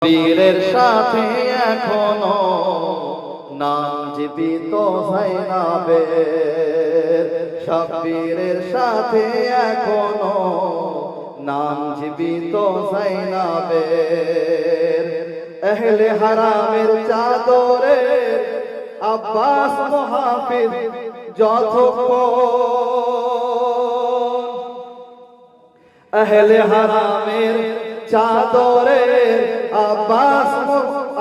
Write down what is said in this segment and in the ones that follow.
বীরের সাথে এখনো নাম জীবিত যায়নাবের, শব্বীরের সাথে এখনো নাম জীবিত যায়নাবের। আহলে হারামের চাদরে আব্বাস মুহাফিজ যতক্ষণ, আহলে হারামের চাদরে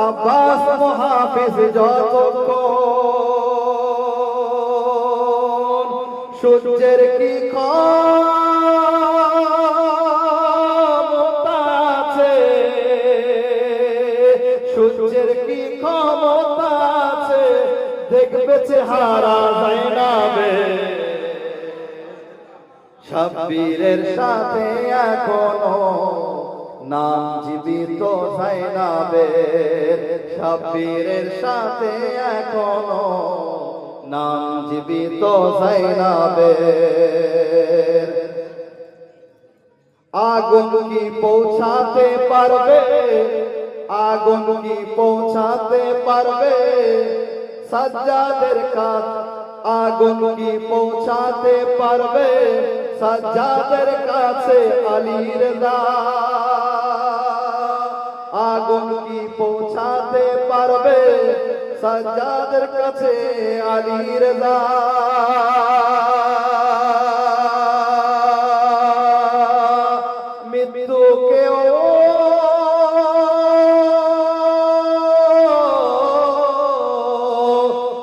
আব্বাস মুহাফিজ যতক্ষণ, সূর্যের কি ক্ষমতা আছে, সূর্যের কি ক্ষমতা আছে, দেখবে চেহারা যায়নাবের। শব্বীরের সাথে এখনো নাম জীবিত যায়নাবের, শব্বীরের সাথে এখনো নাম জীবিত যায়নাবের। আগুন কি পৌঁছাতে পারবে, আগুন কি পৌঁছাতে পারবে সাজ্জাদের কাছ, আগুন কি পৌঁছাতে পারবে সাজ্জাদের কাছে আলী রেজা, আগুন কি পৌঁছাতে পারবে সাজ্জাদের কাছে আলী রেজা। মৃত্যুকেও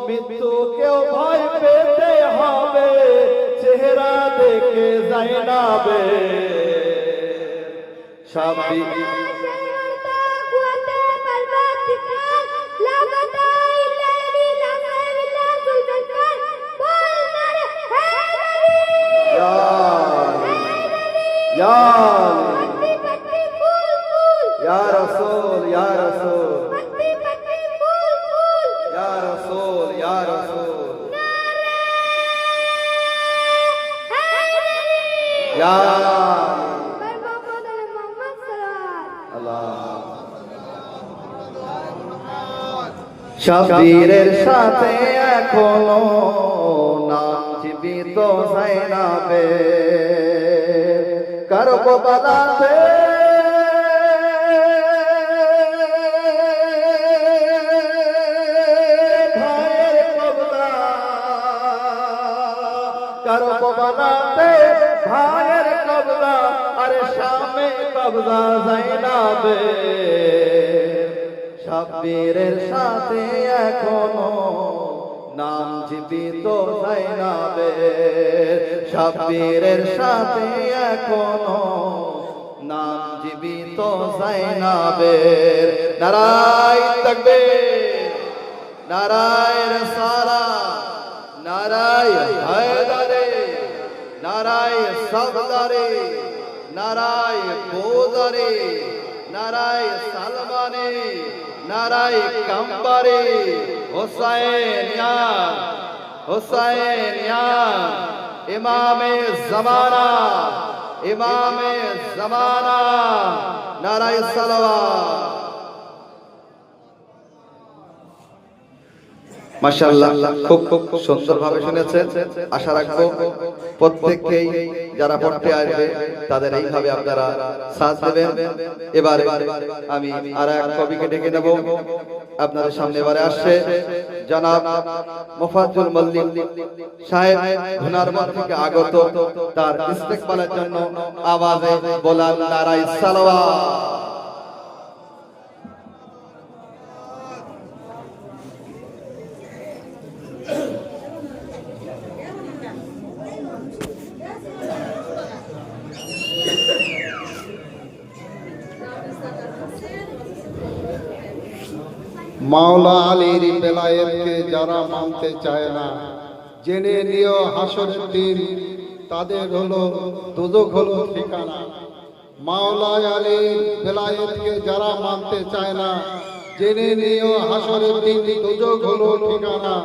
মৃত্যুকেও ভয় পেতে হবে, চেহারা দেখে যায়নাবের। শব্বীর या रसूल या रसूल या रसूल या रसूल या अल्लाह। শব্বীরের সাথে এখনো নাম জীবিত যায়নাবের, কারবালাতে ভাইয়ের কবলা, কারবালাতে ভাইয়ের কবলা, আরে শামে কবলা যায়নাবের। শব্বীরের সাথে এখনো নাম জীবিত যায়নাবের, শব্বীরের সাথে এখনো নাম জীবিত যায়নাবের। নারায়ে তাকবীর, নারায়ে রিসালাত, নারায়ে হায়দারে, নারায়ে সফদারে, নারায়ে বোদারে, নারায়ে সালমানে, নারায়ে কাম্বারে। হুসাইনিয়া হুসাইনিয়া ইমামে জামানা, ইমামে জামানা, নারায়ে সালাওয়াত। মাশাআল্লাহ, খুব সুন্দরভাবে শুনেছেন। আশা রাখবো প্রত্যেককেই যারা পড়তে আসবে তাদের এইভাবে আপনারা সাথ দেবেন। এবারে আমি আর এক কবিকে ডেকে নেব আপনাদের সামনে। এবারে আসছে জনাব মুফাজ্জল মল্লিক সাহেব, হুনারমন্দ থেকে আগত। তার ইস্তেকবালের জন্য আওয়াজে বলান নারায়ে সালাওয়াত। মাওলা আলীর বেলায়েতকে যারা মানতে চায় না, জেনে নিও হাসরের দিন তাদের হলো দোজখ হলো ঠিকানা। মাওলা আলীর বেলায়েতকে যারা মানতে চায় না, জেনে নিও হাসরের দিন দোজখ হলো ঠিকানা।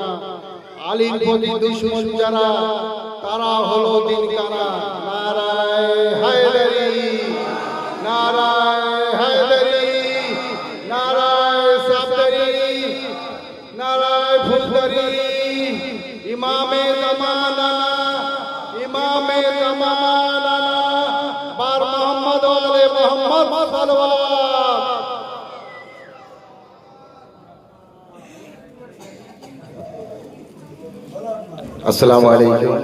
আলীর প্রতি দুশমন যারা, তারা হলো দিন কানা। নারায়ে হায়দারি, নারায়ে হায়দারি, নারায় ফুলদারি ইমামে জামানা ইমামে জামানা বার মোহাম্মদ আলে মোহাম্মদ সাল্লাল্লাহু আসসালামু আলাইকুম।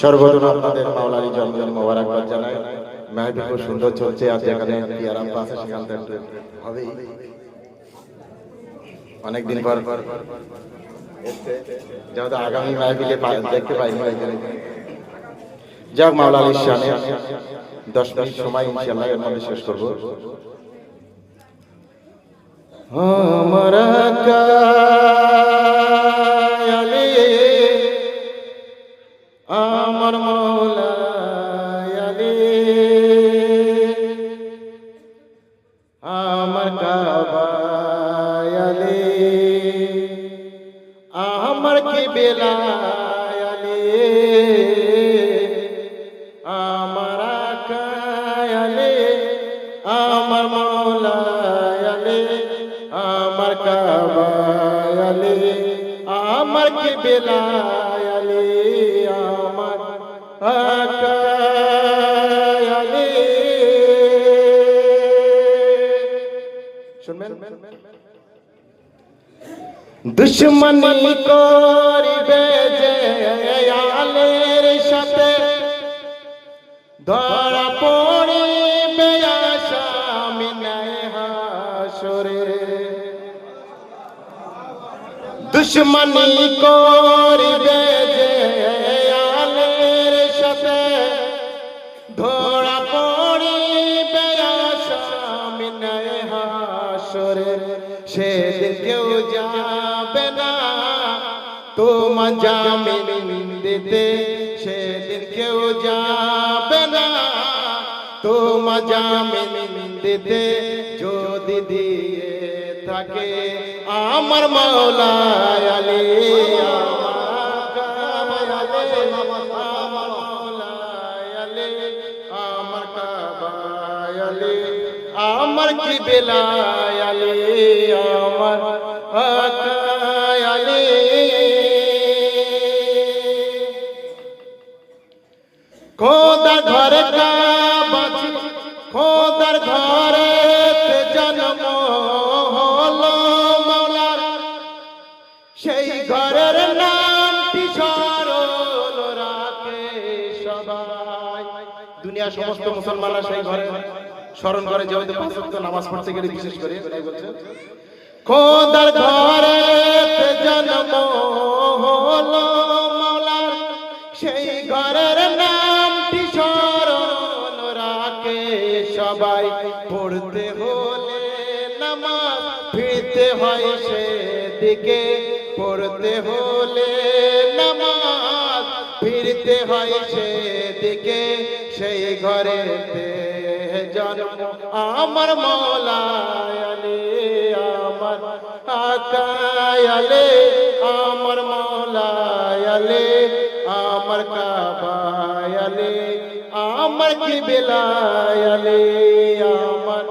সর্বপ্রথম আপনাদের মাওলানা জন্মদিন মোবারকবাদ জানাই। মাহফিল খুব সুন্দর চলছে, আর যেখানে পিয়ারাম পাশে সেখান থেকে হবেই। অনেকদিন পর যেহেতু আগামী মাহফিলে দেখতে পাইনি, যাক মাওলানা শানে 10 মিনিট সময় ইনশাআল্লাহ এর মধ্যে শেষ করব। हमरा কায়ালে আমার মৌলা আলে আমার কাবায়ালে আমার কিবলা আলে আমার কায়ালে আমার মৌলা আলে আমার কাবায়ালে আমার কিবলা আলে আমার আকায়ালে। শুনবেন, দুশ্মনী করিবে যে আলের সাথে ধরা পড়িবে আসামি নাই হাসরে। দুশ্মনী করিবে যে আলের সাথে ধরা পড়িবে আসামি নাই হাসরে। সেদিন কেউ যাবে না তোমার জামিন দিতে, সেদিন কেউ যাবে না তোমার জামিন দিতে। যদি দিয়ে থাকে আমার মাওলা আলী আমার কাবায়ালে আমার মাওলা আলী আমার কাবায়ালে আমার কিবলা আলী আমার আকায়ালে। খোদার ঘরে কাবাছি খোদার ঘরে জন্ম হলো মাওলার, সেই ঘরের নামটি স্মরণ রাখে সবাই। দুনিয়ার সমস্ত মুসলমানরা সেই ঘরে স্মরণ করে, যেহেতু 5 ওয়াক্ত নামাজ পড়তে গেলে বিশেষ করে খোদার ঘরে জন্ম হলো মাওলার, সেই ঘরের নামটি স্মরণ রাখে সবাই। পড়তে হলে নামাজ ফিরতে হয় সেদিকে, পড়তে হলে নামাজ ফিরতে হয় সেদিকে। সেই ঘরেতে জন্ম আমার মাওলা আলী আমার আকায়ালে আমার মাওলা আলী আমার কাবায়ালে আমার কিবলা আলী আমার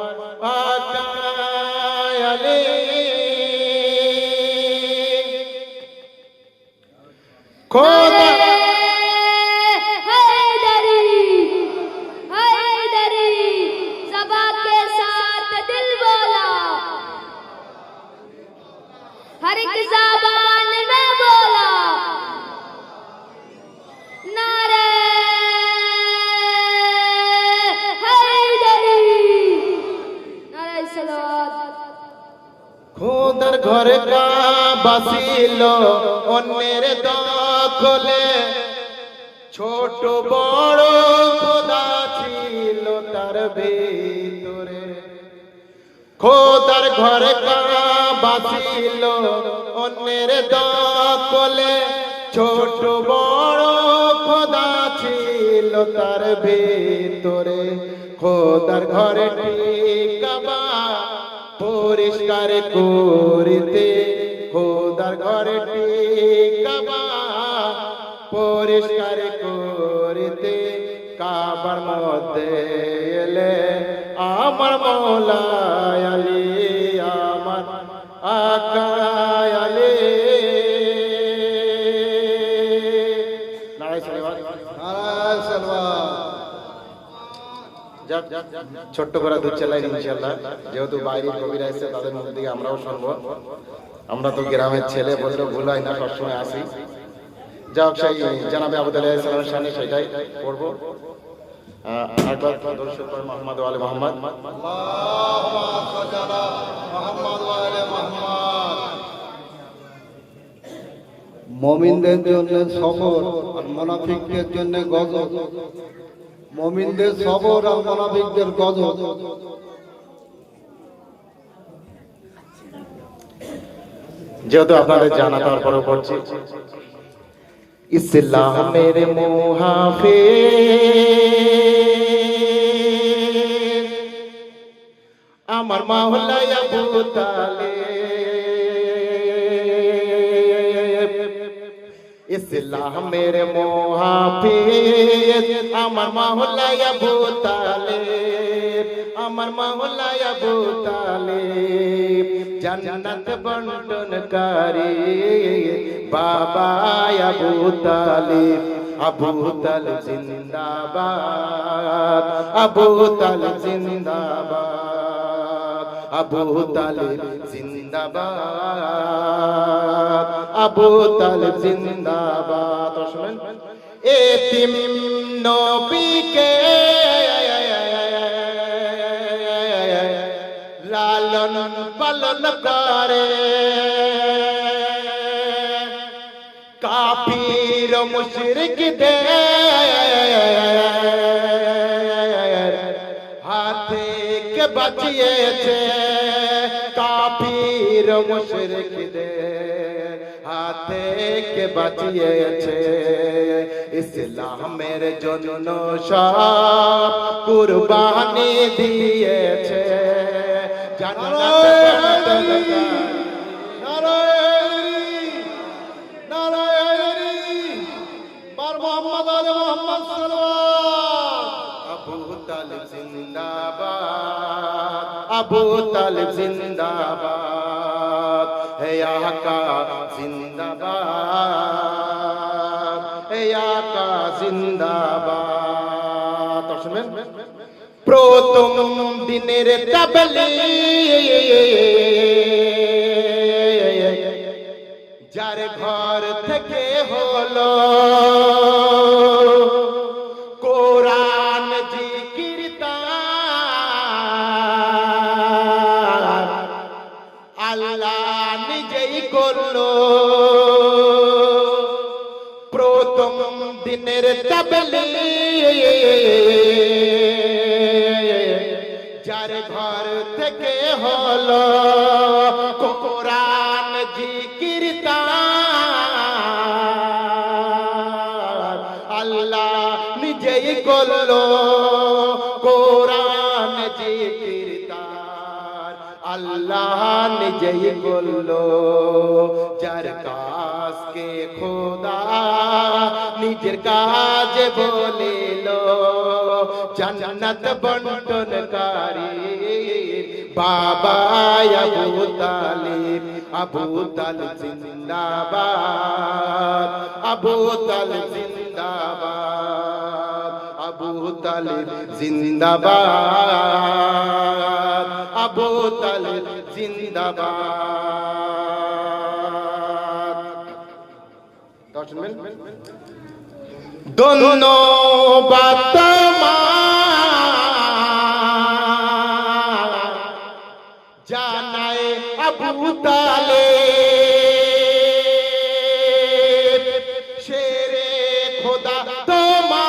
আকায়ালে। খোদা हर एक ज़बान में बोला नारे हैदरी नारे सलावत। খোদার ঘরে বাসিল অন্যের দখলে, ছোট বড় খোদা ছিল তার ভিতরে। খোদার ঘরে বাসিল অন্যের দখলে, ছোট বড় খোদা ছিল তার ভিতরে। খোদার ঘরে কাবা পরিষ্কার করিতে, খোদার ঘরে কাবা পরিষ্কার করিতে। কাবার মধ্যে এলে আমার মাওলা আলী আমার আকা ছোট্ট করে দুধ চালাই ইনশাআল্লাহ, যেহেতু বাইরের কবিরা এসেছে তাদের মধ্যে থেকে আমরাও শুনবো। আমরা তো গ্রামের ছেলে, বলতে ভুল হয় না, সবসময় আসি। যাক, সেই জানাবে আবু তালেব আলাইহিস সালামের সামনে সেটাই পড়বো। একবার দরুদ শরীফ পড়ে মুহাম্মদ ওয়া আলি মুহাম্মদ। আল্লাহুম্মা সাল্লি আলা মুহাম্মাদ ওয়া আলি মুহাম্মাদ। মুমিনদের জন্য সবর আর মুনাফিকদের জন্য গজব। মুমিনদের সবর আর মুনাফিকদের গজব। যেহেতু আপনাদের জানা, তারপরেও পড়ছি। ইসলামের মুহাফিজ আমার মাওলা আবু তালেব, ইসলামের মুহাফিজ আমার মাওলা আবু তালেব, আমার মাওলা আবু তালেব জান্নাত বন্টনকারী বাবা আবু তালেব। আবু তালেব জিন্দাবাদ, আবু তালেব জিন্দাবাদ, আবু তালেব জিন্দাবাদ, আবু তালেব জিন্দাবাদ। শুনেন, এতিম নবীকে লালন পালন করে কাফির মুশরিকদের হাত থেকে বাঁচিয়েছে, কাফির মুশরিকদের হাত থেকে বাঁচিয়েছে। ইসলামের জন্য সব কুরবানি দিয়েছে, আবু তালেব জিন্দাবাদ, হে আকা জিন্দাবাদ, হে আকা জিন্দাবাদ। শুনবেন, প্রথম দিনের তাবলীগ যার ঘর থেকে হলো কোরআন জিকির তার আল্লাহ নিজেই করলো। প্রথম দিনের তাবলীগ যার ঘর থেকে হলো কোরআন জিকির তার আল্লাহ নিজেই করলো। কোরআন জিকির তার আল্লাহ নিজেই করলো। যার কাজকে খোদা নিজের কাজ বলিল, জান্নাত বন্টনকারী বাবা আবু তালেব। আবু তালেব জিন্দাবাদ, আবু তালেব জিন্দাবাদ, আবু তালেব জিন্দাবাদ, আবু তালেব জিন্দাবাদ। ধন্যবাদ জানাই আবু তালেব, শেরে খোদা তোমার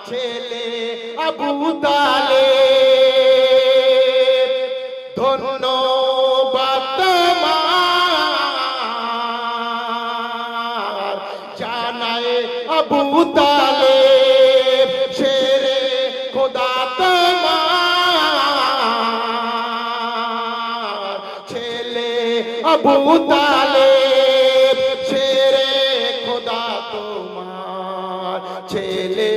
ছেলে আবু তালেব। ধন্যবাদ তোমার জানাই আবু তালেব, শেরে খোদা তোমার ছেলে আবু তালেব, শেরে খোদা তোমার ছেলে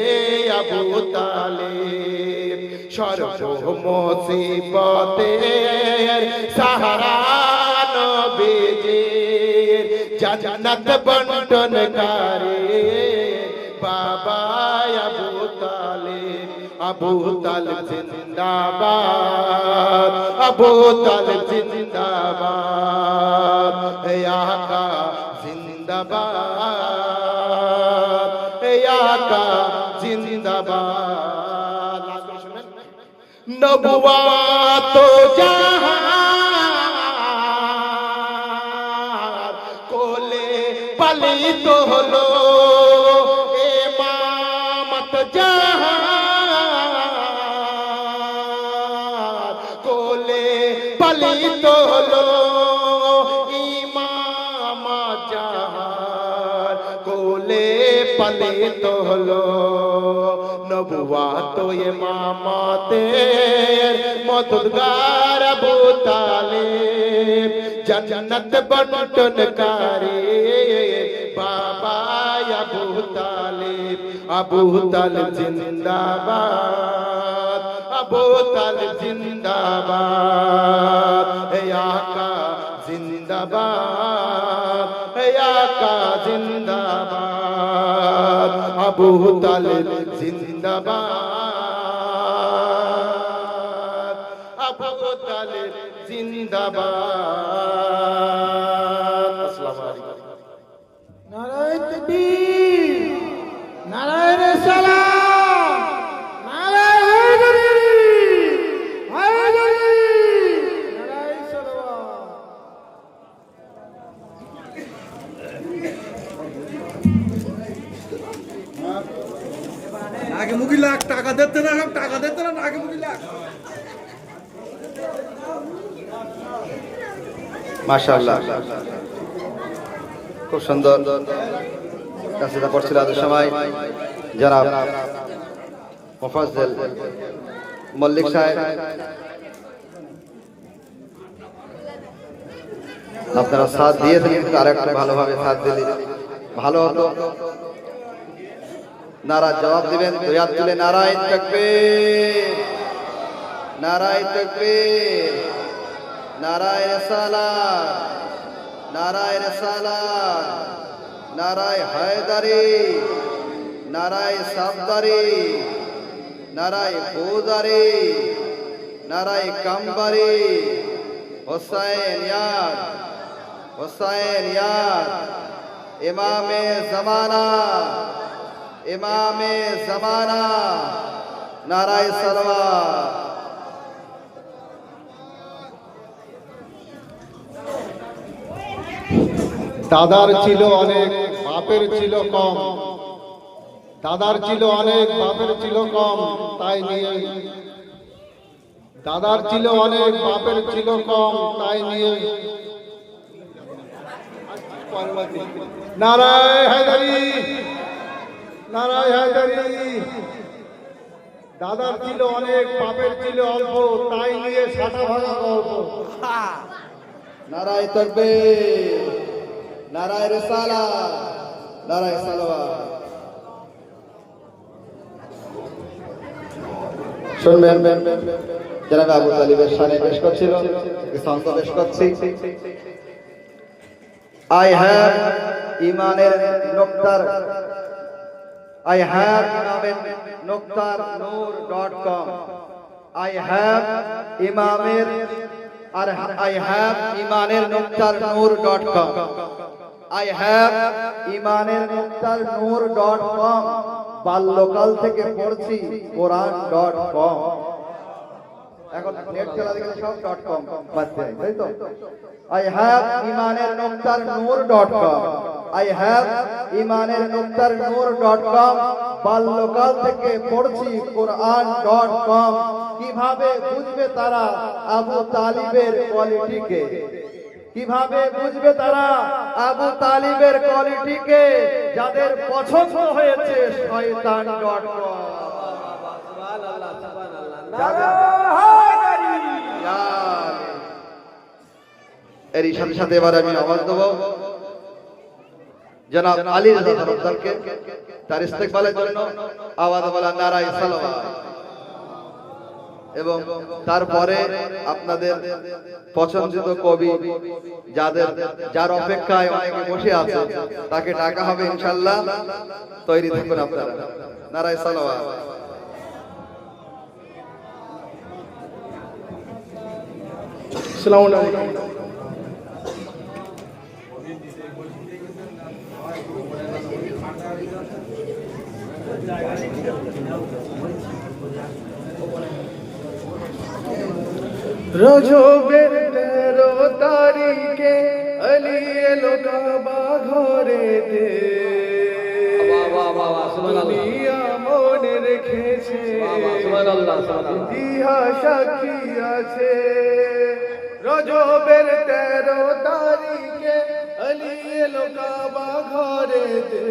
আবু তালেব। সর্ব মুসিবতের সাহারা নবীজির, জান্নাত বন্টনকারী বাবা আবু তালিব, আবু তালিব জিন্দাবাদ, আবু তালিব জিন্দাবাদ, হে আকা জিন্দাবাদ, হে আকা জিন্দাবাদ। নবুয়াত জাহান কোলে পালিত হলো, ইমামত জাহান কোলে পালিত হলো, ইমামত জাহান কোলে পালিত হলো। নবুয়াত ইমামতের মদদগার আবু তালিব, জান্নাত বন্টনকারী বাবা আবু তালিব, আবু তালিব জিন্দাবাদ, আবু তালিব জিন্দাবাদ, হে আকা জিন্দাবাদ, হে আকা জিন্দাবাদ, আবু তালিব জিন্দাবাদ, আবু তালিব জিন্দাবাদ। আসসালামু আলাইকুম। নারায়ে তাকবীর, নারায়ে রিসালাত, নারায়ে হায়দারি, হায়দারি, নারায়ে সালাওয়াত। আগে মুখি লাখ টাকা দিতে না, সব টাকা দিতে না, আগে মুখি লাখ। মাশাআল্লাহ, খুব সুন্দর কাসিদা পড়ছিল আজ সময় জনাব মুফাজ্জল মল্লিক সাহেব। আপনারা সাথ দিয়েছেন, কিন্তু আরেকটু ভালোভাবে সাথ দিলে ভালো হতো। নারা জবাব দিবেন, দুই হাত তুলে নারায়ে তাকবীর, নারায়ে তাকবীর, নারায়ে রিসালাত, নারায়ে রিসালাত, নারায়ে হায়দারি, নারায়ে সাফদারি, নারায়ে ফৌজারি, নারায়ে কাম্বারি, হুসাইন ইয়াদ, হুসাইন ইয়াদ, ইমামে জামানা, ইমামে জামানা, নারায়ে সালাওয়াত। দাদার ছিল অনেক, বাপের ছিল কম। দাদার ছিল অনেক, বাপের ছিল কম, তাই নিয়ে দাদার ছিল অনেক, বাপের ছিল কম, তাই নিয়ে নারায়ে হায়দারি, নারায়ে হায়দারি। দাদার ছিল অনেক, বাপের ছিল অল্প, তাই নিয়ে সাটা ভাগা গল্প। নারায়ে তাকবীর, নারায়ে রিসালাত, নারায়ে সালাওয়াত। শুনবেন জনাব আবু তালিবের শানে পেশ করছিল, কিছু অংশ পেশ করছি। I have ইমানের নক্তার, I have ইমামের নক্তার নূর.com, I have ইমামের আর I have ইমানের নক্তার নূর.com, I have ইমানের নক্তার নূর.com। বাল্যকাল থেকে পড়ছি কোরআন.com। এখন নেট চালা দেখে সব .com বাদ দেয়, তাই তো? I have ইমানের নক্তার নূর.com, I have ইমানের নক্তার নূর.com। বাল্যকাল থেকে পড়ছি কোরআন.com। কিভাবে বুঝবে তারা আবু তালিবের কোয়ালিটিকে? কিভাবে বুঝবে তারা আবু তালিবের কোয়ালিটিকে, যাদের পছন্দ হয়েছে শয়তান.com। এরই সাথে সাথে এবার আমি আওয়াজ দেবো জনাব আলী রাজা তরফদারকে, তার ইস্তেকবালের জন্য আওয়াজ বলা নারায়ে সালাওয়াত। এবং তারপরে আপনাদের পছন্দিত কবি যার অপেক্ষায় অনেকে বসে আছে তাকে ডাকা হবে ইনশাআল্লাহ। তৈরি থাকুন আপনারা। নারায়ে সালাওয়াত। আসসালামু আলাইকুম। রজবের 13 তারিখে আলী এলো কাবা ঘরেতে, দুনিয়া মনে রেখেছে, ইতিহাস সাক্ষী আছে। রজবের 13 তারিখে আলী এলো কাবা ঘরেতে,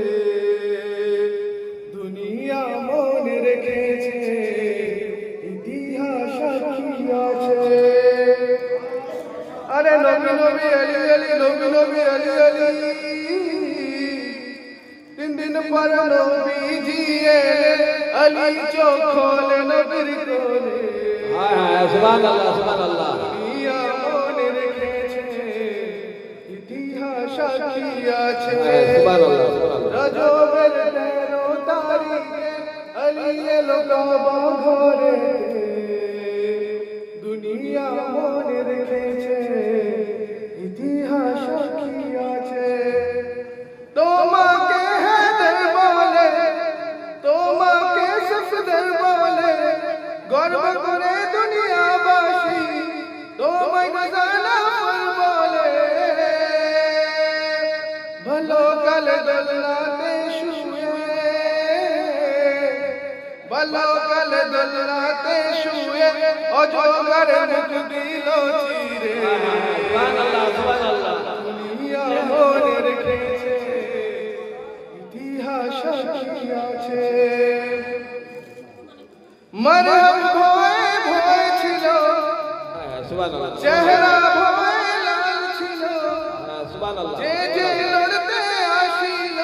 দুনিয়া মনে রেখেছে, ইতিহাস সাক্ষী আছে। আরে নবী নবী আলী আলী, নবী নবী আলী আলী, 3 দিন পর নবীজি এলেন, আলী চোখ খোলে নবীর কোলে। সুবহানাল্লাহ সুবহানাল্লাহ। দুনিয়া মনে রেখেছে, ইতিহাস সাক্ষী আছে। সুবহানাল্লাহ সুবহানাল্লাহ। রজবের 13 তারিখে আলী এলো কাবা ঘরেতে, দুনিয়া মনে রেখেছে, ইতিহাস সাক্ষী আছে। তোমাকে হেদের বলে, তোমাকে সফদর বলে, গর্ব করে দুনিয়াবাসী তোমায় গজালা বলে। ভালো কালে দোলনাতে শুয়ে, ভালো কালে দোলনাতে শুয়ে, অজগর মুখ দিল চিরে। সুবহানাল্লাহ সুবহানাল্লাহ। দুনিয়া মনে রেখেছে, ইতিহাস সাক্ষী আছে। মরহম ভয়ে ভয়ে ছিল, সুবহানাল্লাহ চেহারা ভয়ে লাল ছিল, সুবহানাল্লাহ। যে যে লড়তে আসিল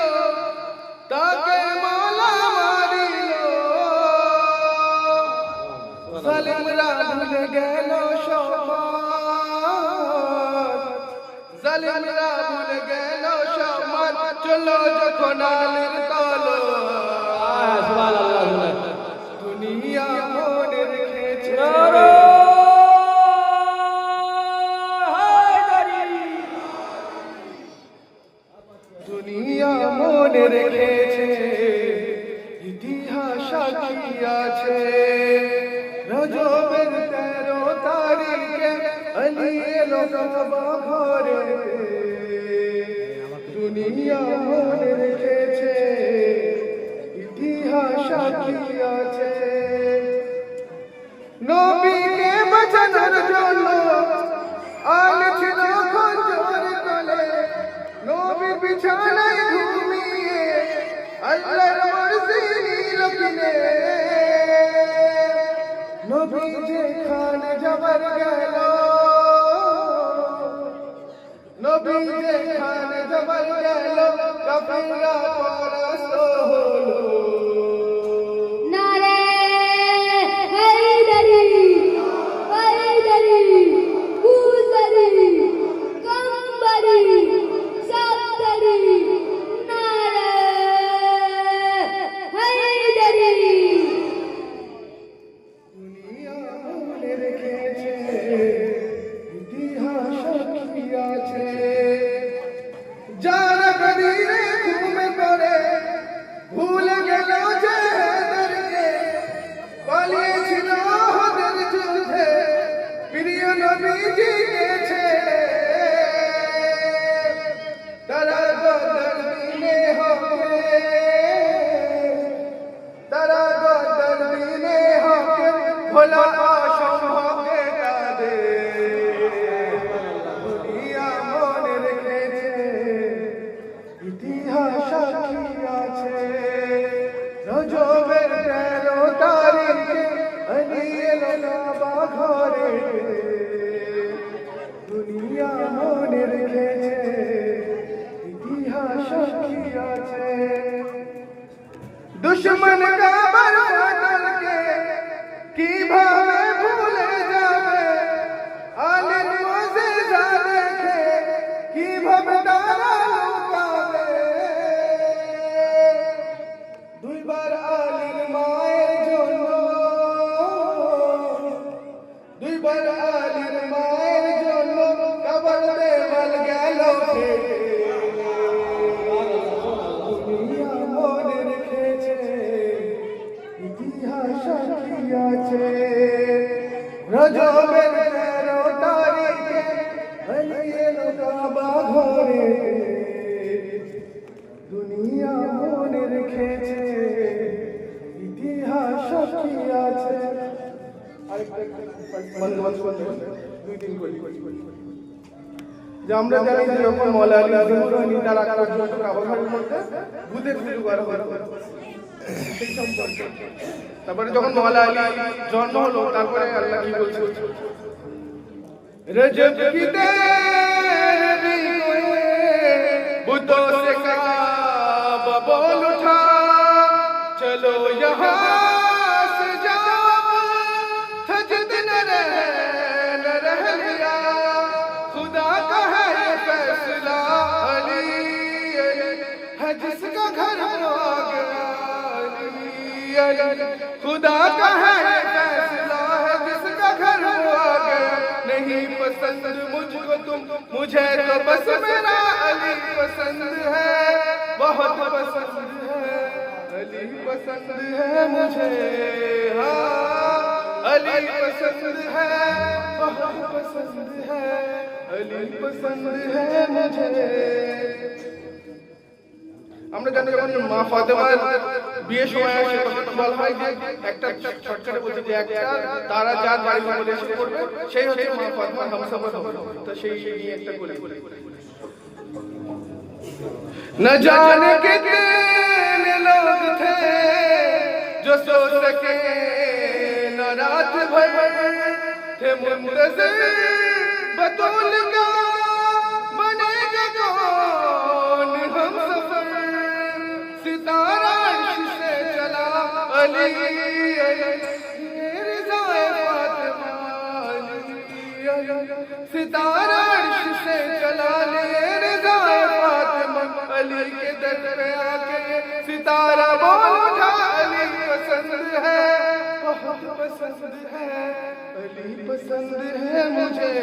তাকে মালা মারিল। জালিমরা ভুলে গেল সম্মান, জালিমরা ভুলে গেল সম্মান, চলো যখন আলীর তলোয়ার। সুবহানাল্লাহ। দুনিয়া মনে রেখেছে, দুনিয়া মনে রেখেছে, ইতিহাস সাক্ষী আছে। রজবের 13 তারিখে আলী এলো কাবা ঘরেতে, দুনিয়া মনে রেখেছে, ইতিহাস সাক্ষী আছে। নবীকে বাঁচানোর জন্য আলী ছিল খঞ্জর তলে, নবী বিছানায় ঘুমিয়ে আল্লাহর মর্জি নিল কিনে। নবী যেখানে যাবার গেল, নবী যেখানে যাবার গেল, কাফিররা পরাস্ত হলো। নারে হায়দারি, হায়দারি, হুসারি, কম্বরি, সাত্তারি, নারে হায়দারি। দুনিয়া মনে রেখেছে, ইতিহাস সাক্ষী আছে। যারা গদিরে ঘুমে পড়ে একবার আলীর মায়ের জন্য কাবার দেওয়াল গেল ফেটে। দুনিয়া মনে রেখেছে, ইতিহাস সাক্ষী আছে। রজবের 13 তারিখে আলী এলো কাবা ঘরে। দুনিয়া মনে রেখেছে, ইতিহাস সাক্ষী আছে। যে আমরা জানি যে যখন মওলা আলী জুহরানি তার আক্রমণ কাবা ঘরের মধ্যে ভূতের শুরু করা হয়। তারপরে যখন মওলা আলী জন্ম হলো, তারপরে আল্লাহ কি বলছে, रजब की तेरी बुतों से काबा बोल उठा, चलो यहाँ से जाओ, सजद न रह लिया, खुदा का है ये फैसला, अली है जिसका घर आ गया, अली खुदा का है ये फैसला, है जिसका घर आ गया। नहीं पसंद मुझको तुम, मुझे तो बस मेरा अली पसंद है, बहुत पसंद है, अली पसंद है मुझे, हाँ अली पसंद है, बहुत पसंद है, अली पसंद है मुझे। আমরা জানি যখন মা ফাতেমার বিয়ের সময় আসে তখন বলা হয় যে একটা শর্টকাটে বলছে যে একটা তারা যার বাড়ির মধ্যে এসে পড়বে সেই হচ্ছে মা ফাতেমার হামসফর হবে। তো সেই নিয়ে একটা করে न जाने कितने लोग थे जो सो सके न रात भर, थे मुंतज़िर बतौल का बनेगा कौन हमसफर, सितारा अर्श से चला अली ये रिज़ाए फातिमा, सितारा अर्श से चला ये रिज़ाए फातिमा, अली के दर पे आके सितारा बोल उठा, अली पसंद है, बहुत पसंद है, अली पसंद है मुझे,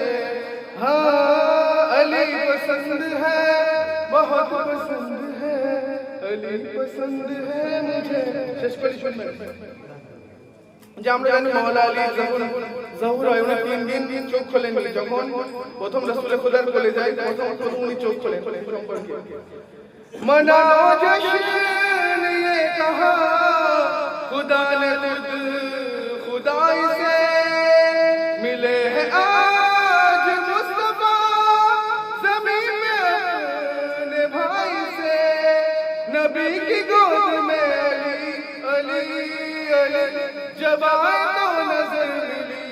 हाँ अली पसंद है, बहुत पसंद है, अली पसंद है मुझे। শেষ করি শুনবেন যে আমরা জানি মওলা আলী যখন জহুর হয় উনি 3 দিন চোখ খোলেননি। যখন প্রথম রাসূল খুদার কোলে যায় প্রথম উনি চোখ খোলেন সম্পর্কে मनाओ जश्न ये कहा खुदा ने खुद खुदाई से मिले हैं आज मुस्तफा ज़मीन में अपने भाई से, नबी की गोद में अली अली अली जब आए तो नजर मिली,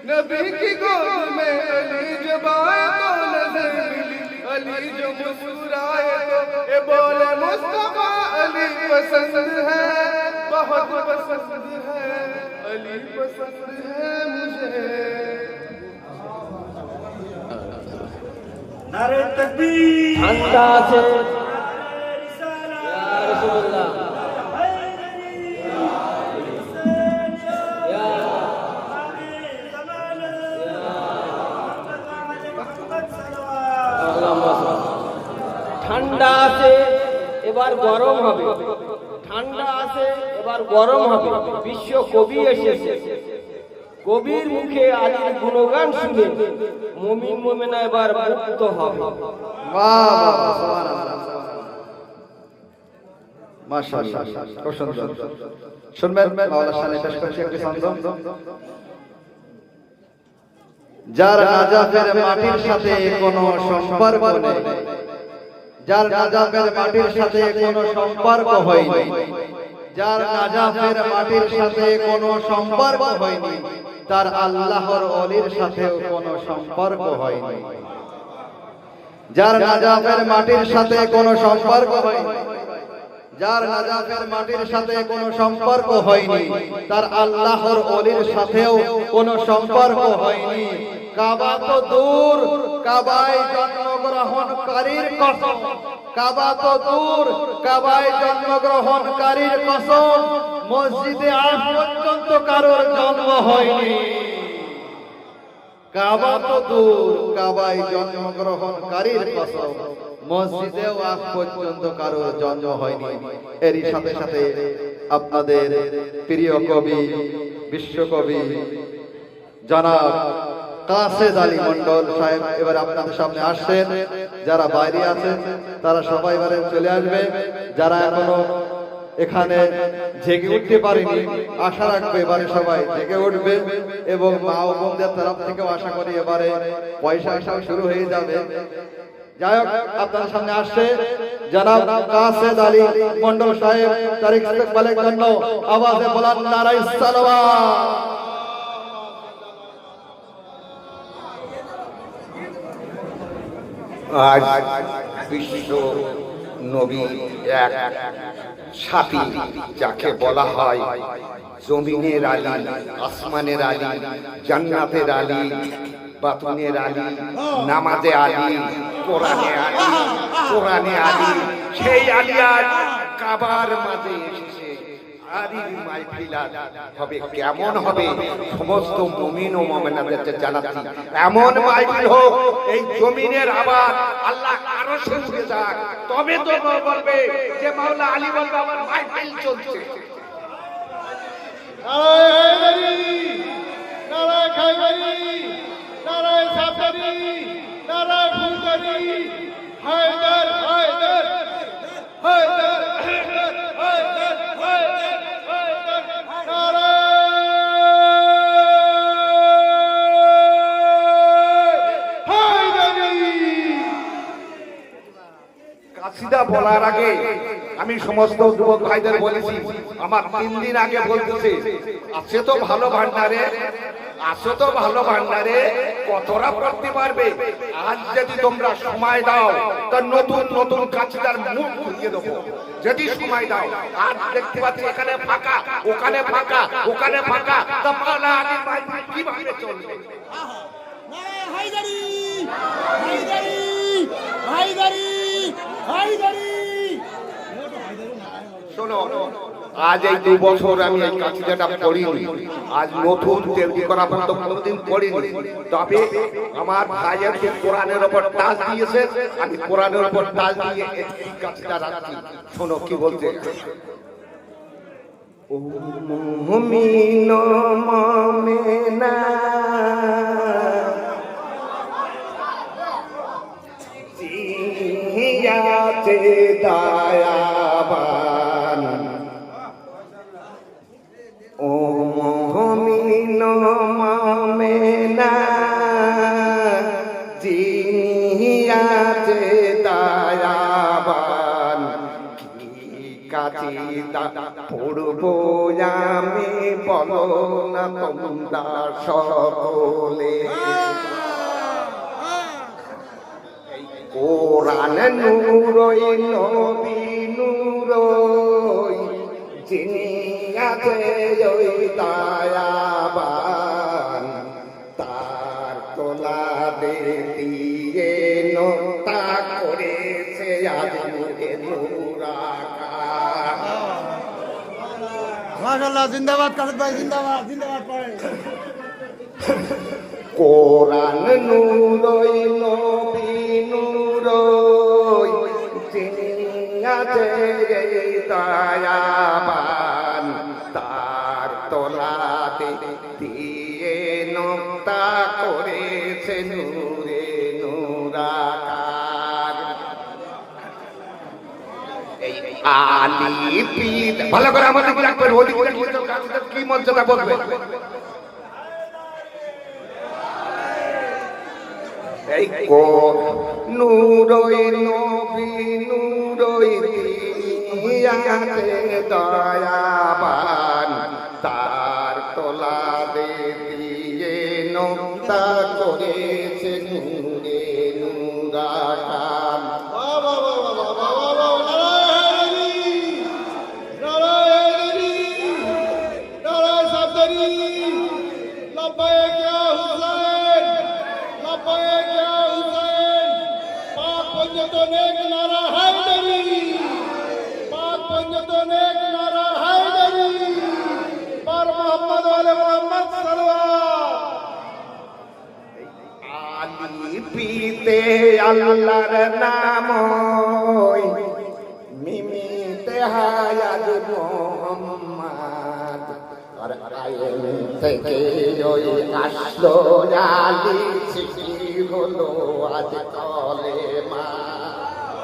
नबी की गोद में अली जब आए तो नजर मिली, अली जो मुस्कुराए तो ये बोले मुस्तफा अली पसंद है, बहुत पसंद है, अली पसंद है मुझे। नारे तकबीर, ঠান্ডা আছে ইয়া রাসূলুল্লাহ, ঠান্ডা আছে এবার গরম হবে, ঠান্ডা আছে এবার গরম হবে। বিশ্ব কবি এসেছে, কবির মুখে আলীর গুণগান শুনে মুমিন মুমিনা এবার মুক্ত হবে। বাহ বাহ সুবহানাল্লাহ, মাশাআল্লাহ, খুব সুন্দর। শুনবেন মাওলানা শানে পেশ করছি একটি ছন্দ। যার নাজাফের মাটির সাথে কোনো সম্পর্ক নেই, যার নাজাফের মাটির সাথে কোনো সম্পর্ক হয়নি, যার নাজাফের মাটির সাথে কোনো সম্পর্ক হয়নি, তার আল্লাহর ওলির সাথেও কোনো সম্পর্ক হয়নি। যার নাজাফের মাটির সাথে কোনো সম্পর্ক হয়নি, যার নাজাফের মাটির সাথে কোনো সম্পর্ক হয়নি, তার আল্লাহর ওলির সাথেও কোনো সম্পর্ক হয়নি। কাবা তো দূর, কাবায় জন্মগ্রহণকারীর কসম, কাবা তো দূর, কাবায় জন্মগ্রহণকারীর কসম, মসজিদে আজ পর্যন্ত কারোর জন্ম হয়নি। কাবা তো দূর, কাবায় জন্মগ্রহণকারীর কসম, মসজিদেও আজ পর্যন্ত কারোর জন্ম হয়নি। এরই সাথে সাথে আপনাদের প্রিয় কবি, বিশ্বকবি জনাব কাসেদ আলী মন্ডল সাহেব এবার আপনাদের সামনে আসছেন। যারা বাইরে আছেন তারা সবাই এবারে চলে আসবে। যারা এখনো এখানে জেগে উঠতে পারেনি, আশা রাখবে এবারে সবাই জেগে উঠবে এবং মা ও বোনদের তরফ থেকেও আশা করি এবারে পয়সা আসাও শুরু হয়ে যাবে। যাই হোক, আপনাদের সামনে আসছে জনাব কাসেদ আলী মন্ডল সাহেব। তার ইস্তেকবালের জন্য আওয়াজে বলার নারায়ে সালাওয়াত। আজ বিশ্ব নবী এক সাথী, যাকে বলা হয় জমিনের আলী, আসমানের আলী, জান্নাতের আলী, বাতুনের আলী, নামাজে আলী, কোরআনে আলী, কোরআনে আলী। সেই আলী আজ কাবার মাঝে এসেছে। আলীর মাহফিল হবে কেমন হবে সমস্ত মুমিন ও মুমিনাদেরকে জানাচ্ছি। এমন মাহফিল হোক এই জমিনের আবার আল্লাহ আরো শুনে যাক, তবে তো বলবে যে মাওলা আলী বলবে আমার মাহফিল চলছে। নারায়ে খাইবারি, নারায়ে সাফারি, নারায়ে ফুলকারি, হায়দার হায়দার হায়দার হায়দার হায়দার হায়দার কাসিদা বলার আগে আমি সমস্ত যুবক ভাইদের বলেছি, আমার 3 দিন আগে বলতেছে আছে তো ভালো ভান্ডারে, আসো তো ভালো ভান্ডারে, কতটা পড়তে পারবে। আজ যদি তোমরা সময় দাও তা নতুন নতুন কাসিদার মুখ খুঁজে দেবো, যদি সময় দাও। আজ দেখতে পাচ্ছি এখানে ফাঁকা, ওখানে ফাঁকা, ওখানে ফাঁকা, তা মাওলা আলী মাহফিল কিভাবে চলবে? হায়দারি হায়দারি হায়দারি হায়দারি। শোনো, আজ এই 2 বছর আমি এই কাসিদাটা পড়িনি, আজ নতুন তৈরি করা পর্যন্ত কোনোদিন পড়িনি। তবে আমার ভাইয়ের কোরআনের উপর টাচ দিয়েছে, আমি কোরআনের উপর টাচ দিয়ে এই কাসিদা রাখছি। শোনো কি বলছে। ও মুমিন মুমিনা জিয়াতে দয়াবান, ও মুমিন মুমিনা জিয়াতে দয়াবান, কি কাসিদা পড়বো আমি বলো না তোমরা সকলে। কোরআন নূরই নবী নূরই, যিনি আছে ওই দয়াবান, তার তোলা দিয়ে নোতা করেছে আজ নূরাকার। মাশাআল্লাহ, জিন্দাবাদ কাসেদ ভাই, জিন্দাবাদ জিন্দাবাদ পড়ে। কোরআন নূরই নবী নূরই, যিনি আছে দয়াবান, তার তোলাতে দিয়ে নোক্তা করেছে নূরে নূরাকার। এই আলী পীর ভালো করে আমাদের রাখবেন, ওদিকে কি মর্যাদা বলবে। এই কো নূরই নবী নূরই দিয়াতে দয়াবান, তার তোলা দিয়ে নোক্তা করেছে নূরে নূরাকার। নারা হায়দারি, পাক পঞ্জতন এক নারা হায়দারি। আলিতে আল্লাহর নাম মিমিতে হায়াত মোহাম্মদ আর আইন থেকে ওই আসলো আলী সৃষ্টি হলো আজ কলেমা।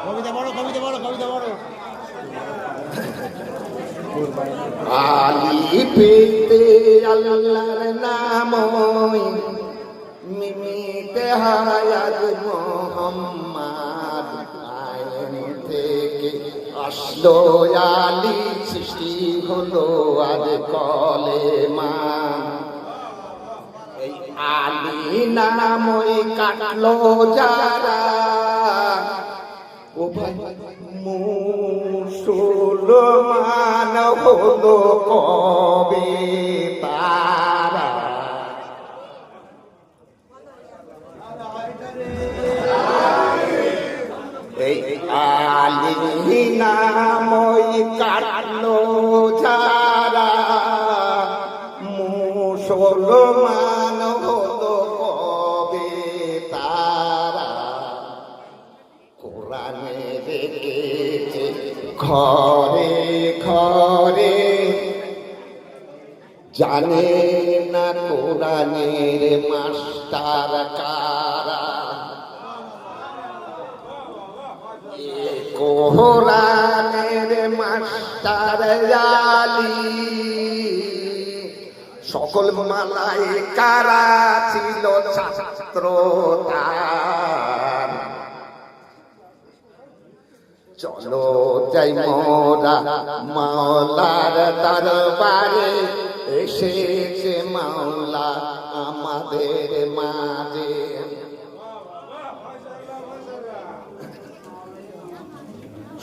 কবিতা বড়, কবিতা বড়, কবিতা বড়। আলী পেতে আল্লাহর নাম মিমিতে হায়াত মোহাম্মদ আইন থেকে আসলো আলী সৃষ্টি হলো আজ কলেমা। এই আলী নামই কাটলো যারা ও ভাই মুসলমান হলো কবে তারা। এই আলী নামই কাটলো যারা মুসলমান হলো কবে তারা। কোরআনে রেখেছে ঘরে ঘরে জানে না কোরআনের মাস্টার কারা। কোরআনের মাস্টার আলী সকল মালায়েকারা ছিল ছাত্র তার। চলো যাই মোরা মাওলার দরবারে এসেছে মাওলা আমাদের মাঝে।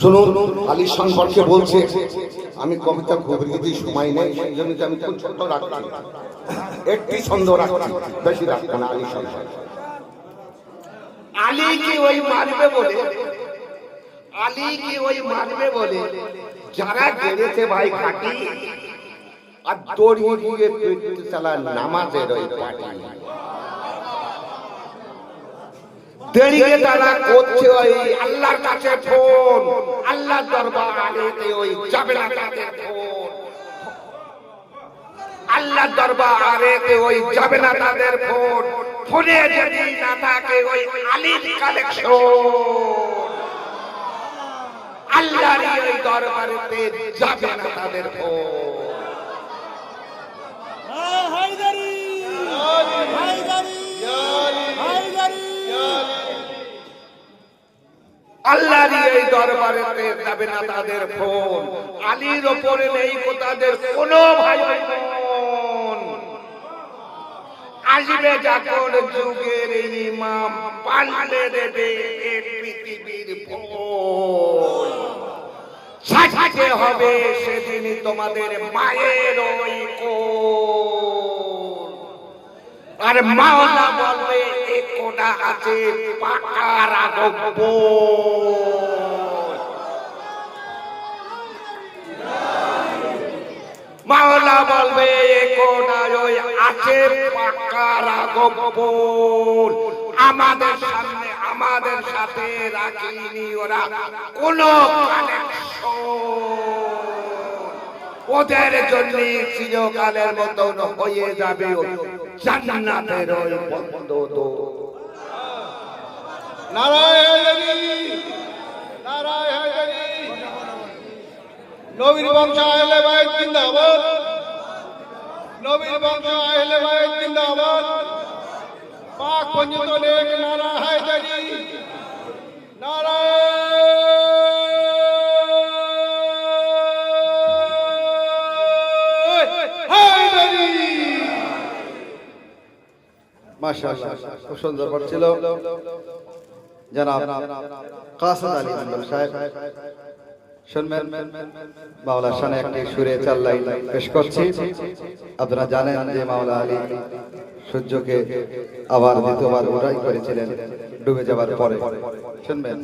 শুনুন আলী সম্পর্কে বলছে, আমি কবিতা খুব লিখতে সময় নেই, সেই জন্য আমি খুব ছোট রাখলাম, একটি ছন্দ রাখলাম, বেশি রাখবো না। আলী সম্পর্কে আলী কি ওই মারবে বলে, আলী কি ওই মারবে বলে যারা গেড়েছে ভাই খাটি আর দড়িয়ে দিয়ে পেটে চালা নামাজের ওই পাটি। দেরিয়ে তারা করছে ওই আল্লাহর কাছে ফোন, আল্লাহর দরবারে ওই যাবে না তাদের ফোন, আল্লাহর দরবারে ওই যাবে না তাদের ফোন। ফোনে যদি না থাকে ওই আলীর কালেকশন, আল্লাহর ওই দরবারেতে যাবে না তাদের ফোন। হায়দারি, হায়দারি, হায়দারি। আল্লাহর এই দরবারেতে যাবে না তাদের ফোন। আলীর ওপরে নেই তাদের কোনো ভাই বোন। আসবে যখন যুগের ইমাম পাল্টে দেবে এই পৃথিবীর ভোল। সাজাতে হবে সেদিন তোমাদের মায়ের ওই কোল। আর মাওলা বলবে এ কোটা আছে পাকা রাগব। মাওলা বলবে এ কোটা ওই আছে পাকা রাগব। আমাদের সামনে আমাদের সাথে রাখিনি ওরা কোনো ওদের জন্য চিরকালের মতন হয়ে যাবে জান্নাতের ওই বন্ধ দোর। নারায়ণ নারায়ণ নবীর বংশ আহলে বাইত জিন্দাবাদ, নবীর বংশ আহলে বাইত জিন্দাবাদ। পাক পঞ্জিত লেখ নারা হায়দারি, হায়দারি। মাশাআল্লাহ, খুব সুন্দর পাঠ ছিল। জনাব কাসেদ আলী মন্ডল সাহেব শুনবেন, মাওলার শানে একটি সুরে চার লাইন পেশ করছি। আপনারা জানেন যে মাওলা আলী সূর্যকে আবার দ্বিতীয়বার উদয় করেছিলেন ডুবে যাবার পরে। শুনবেন।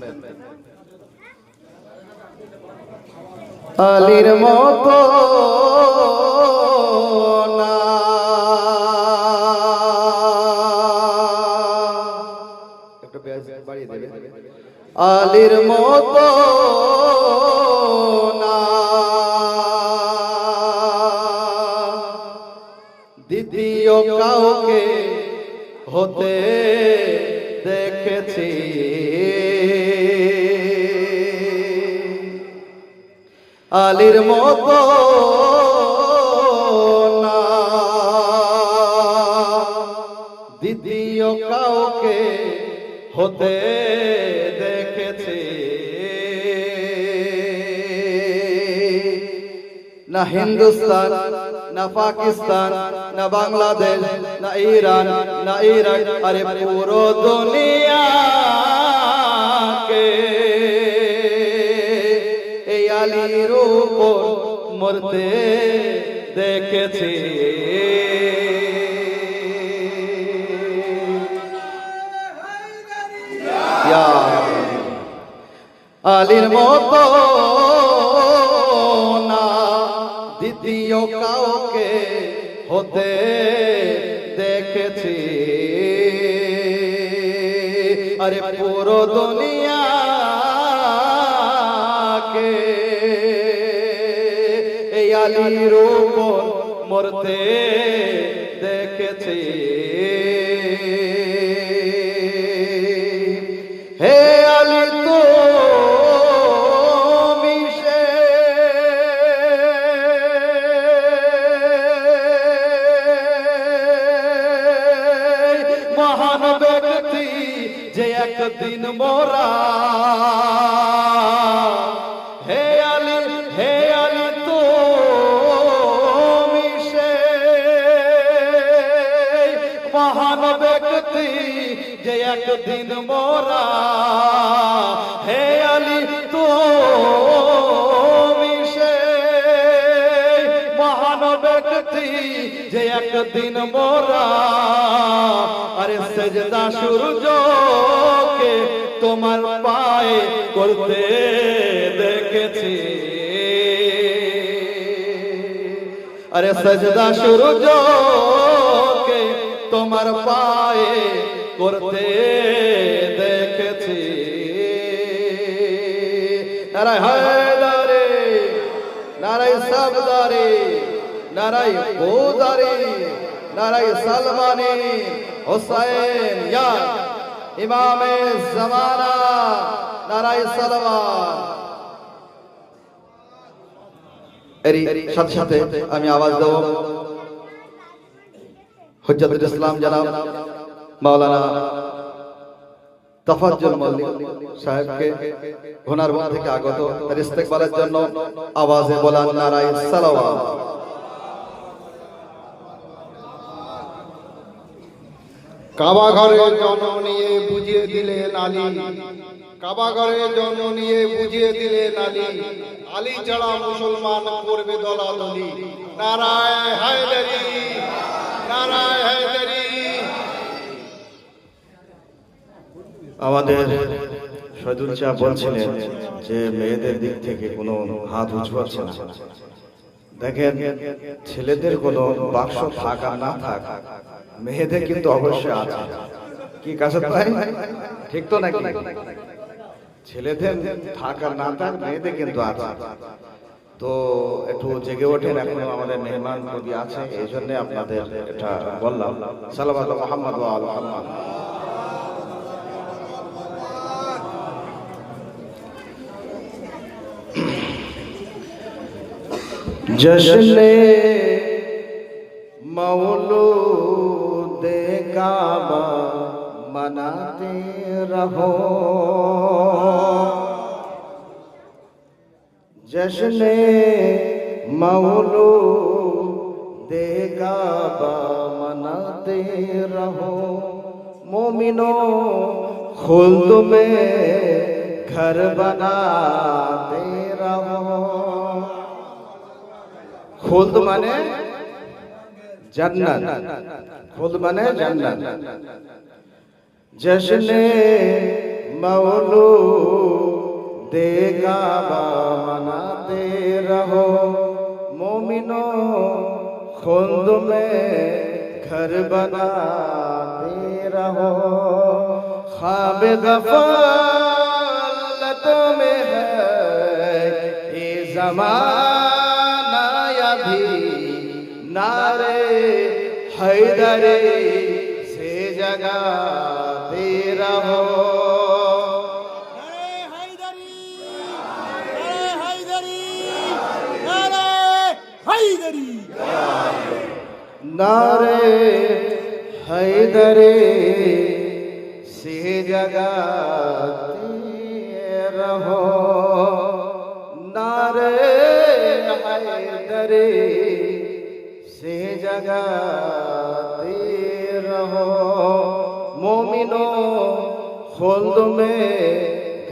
আলীর মতো না একটু আলীর মতো না দ্বিতীয় কাউকে হতে দেখেছি। আলীর মতো না দ্বিতীয় কাউকে হতে দেখেছি। না হিন্দুস্তান, না পাকিস্তান, না বাংলাদেশ, না ইরান, না ইরাক, আরে পুরো দুনিয়াকে এই আলীর উপর মরতে দেখেছি। আলীর মতো না দ্বিতীয় কাউকে হতে দেখেছি। আরে পুরো দুনিয়াকে এই আলীর উপর মরতে দেখেছি। হে আলী তুমি সে মহান ব্যক্তি যে একদিন মোরা, হে আলী তুমি সে মহান ব্যক্তি যে একদিন মোরা, হে আলী তুমি সে মহান ব্যক্তি যে একদিন মোরা। আরে সেজদা সূর্যকে তোমার পায়ে করতে দেখেছি। আরে সেজদা সূর্যকে তোমার পায়ে করতে দেখেছি। নারায় হায়দারে, নারায় সাবদারে, নারায় বোদারে, নারায় সালমানে হুসাইন ইয়া ইমামে জামানা, নারায় সালমান। এরই সাথে সাথে আমি আওয়াজ দেব হুজ্জাতুল ইসলাম জনাব মাওলানা তফাজ্জল মল্লিক সাহেবকে হুনারবন্দ থেকে আগত তার ইস্তেকবালের জন্য আওয়াজে বলান নারায়ে সালাওয়াত। কাবা ঘরে জন্ম নিয়ে বুঝিয়ে দিলেন আলী, কাবা ঘরে জন্ম নিয়ে বুঝিয়ে দিলেন আলী, আলী ছাড়া মুসলমান করবে দলাদলি। নারায়ে হায়দারি, নারায়ে হায়দারি। আমাদের শহীদুল শাহ বলছিলেন যে মেয়েদের দিক থেকে কোনো হাত উঁচু আছে না। দেখেন, ছেলেদের কোনো বাক্স থাক আর না থাক, মেয়েদের কিন্তু অবশ্যই আছে। কি কাছে তাই ঠিক তো নাকি? ছেলেদের থাক আর না থাক, মেয়েদের কিন্তু আছে। তো একটু জেগে ওঠেন, এখনো আমাদের মেহমান কবি আছে, এই জন্য আপনাদের এটা বললাম। সাল্লাল্লাহু আলা মুহাম্মদ ওয়া আলা মুহাম্মদ। जश्ने मौलूद काबा मनाते रहो, जश्ने मौलूद काबा मनाते रहो। मोमिनो खुल्द में घर बनाते रहो। खुल्द माने जन्नत, खुल्द माने जन्नत। जश्ने मौलूद काबा मनाते रहो। मोमिनो खुल्द में घर बनाते रहो। ख्वाब गफल जमाना अभी नारे हैदरी से जगाते रहो। नारे हैदरी से जगाते रहो। नारे हैदरी से जगाते रहो। मोमिनो खुल्द में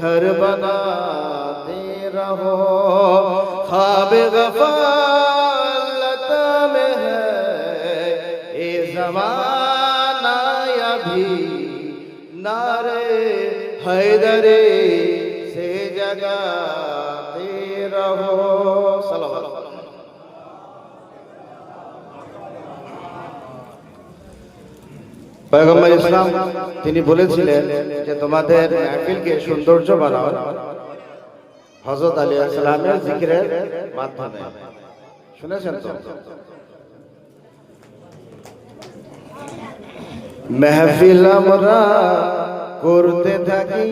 घर बनाते रहो। ख्वाब गफलत में है ये ज़माना अभी नारे हैदरी से जगाते रहो। सल्लल्लाहु अलैहि वसल्लम। পয়গম্বর ইসলাম তিনি বলেছিলেন যে তোমাদের মাহফিলকে সৌন্দর্য বানাও হযরত আলী আলাইহিস সালামের জিকিরের মাধ্যমে। শুনেছেন তো? महफिल আমরা করতে থাকি,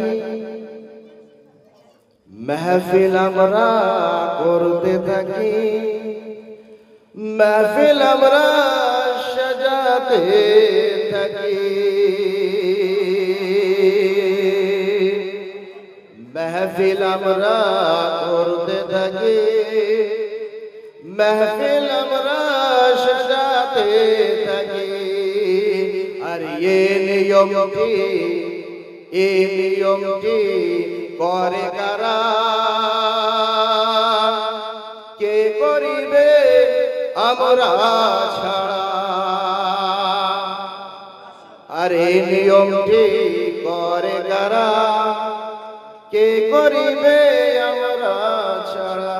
महफिल আমরা করতে থাকি, महफिल আমরা সাজাতে থাকি, महफिल আমরা করতে থাকি, महफिल আমরা সাজাতে থাকি। আর ये নিয়মটি করে কারা? কে করিবে আমরা ছাড়া? আর এই নিয়মটি করে কারা? কে করিবে আমরা ছাড়া?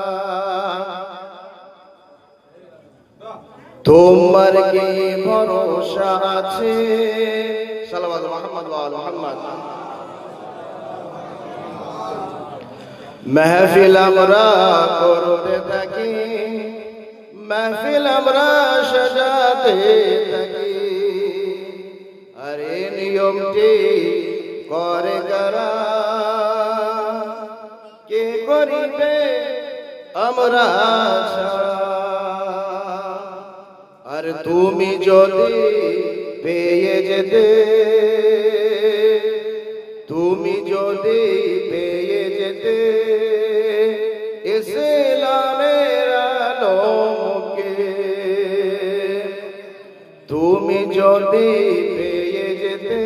তোমার কি ভরসা আছে? সাল্লাল্লাহু মুহাম্মদ ওয়া আলি মুহাম্মদ। महफिल আমরা করতে থাকি, महफिल আমরা সাজাতে থাকি। আর এই নিয়মটি করে কারা? কে করিবে আমরা ছাড়া? আর তুমি যদি পেয়ে যেতে, তুমি যদি পেয়ে যেতে ইসলামের আলোকে, তুমি যদি পেয়ে যেতে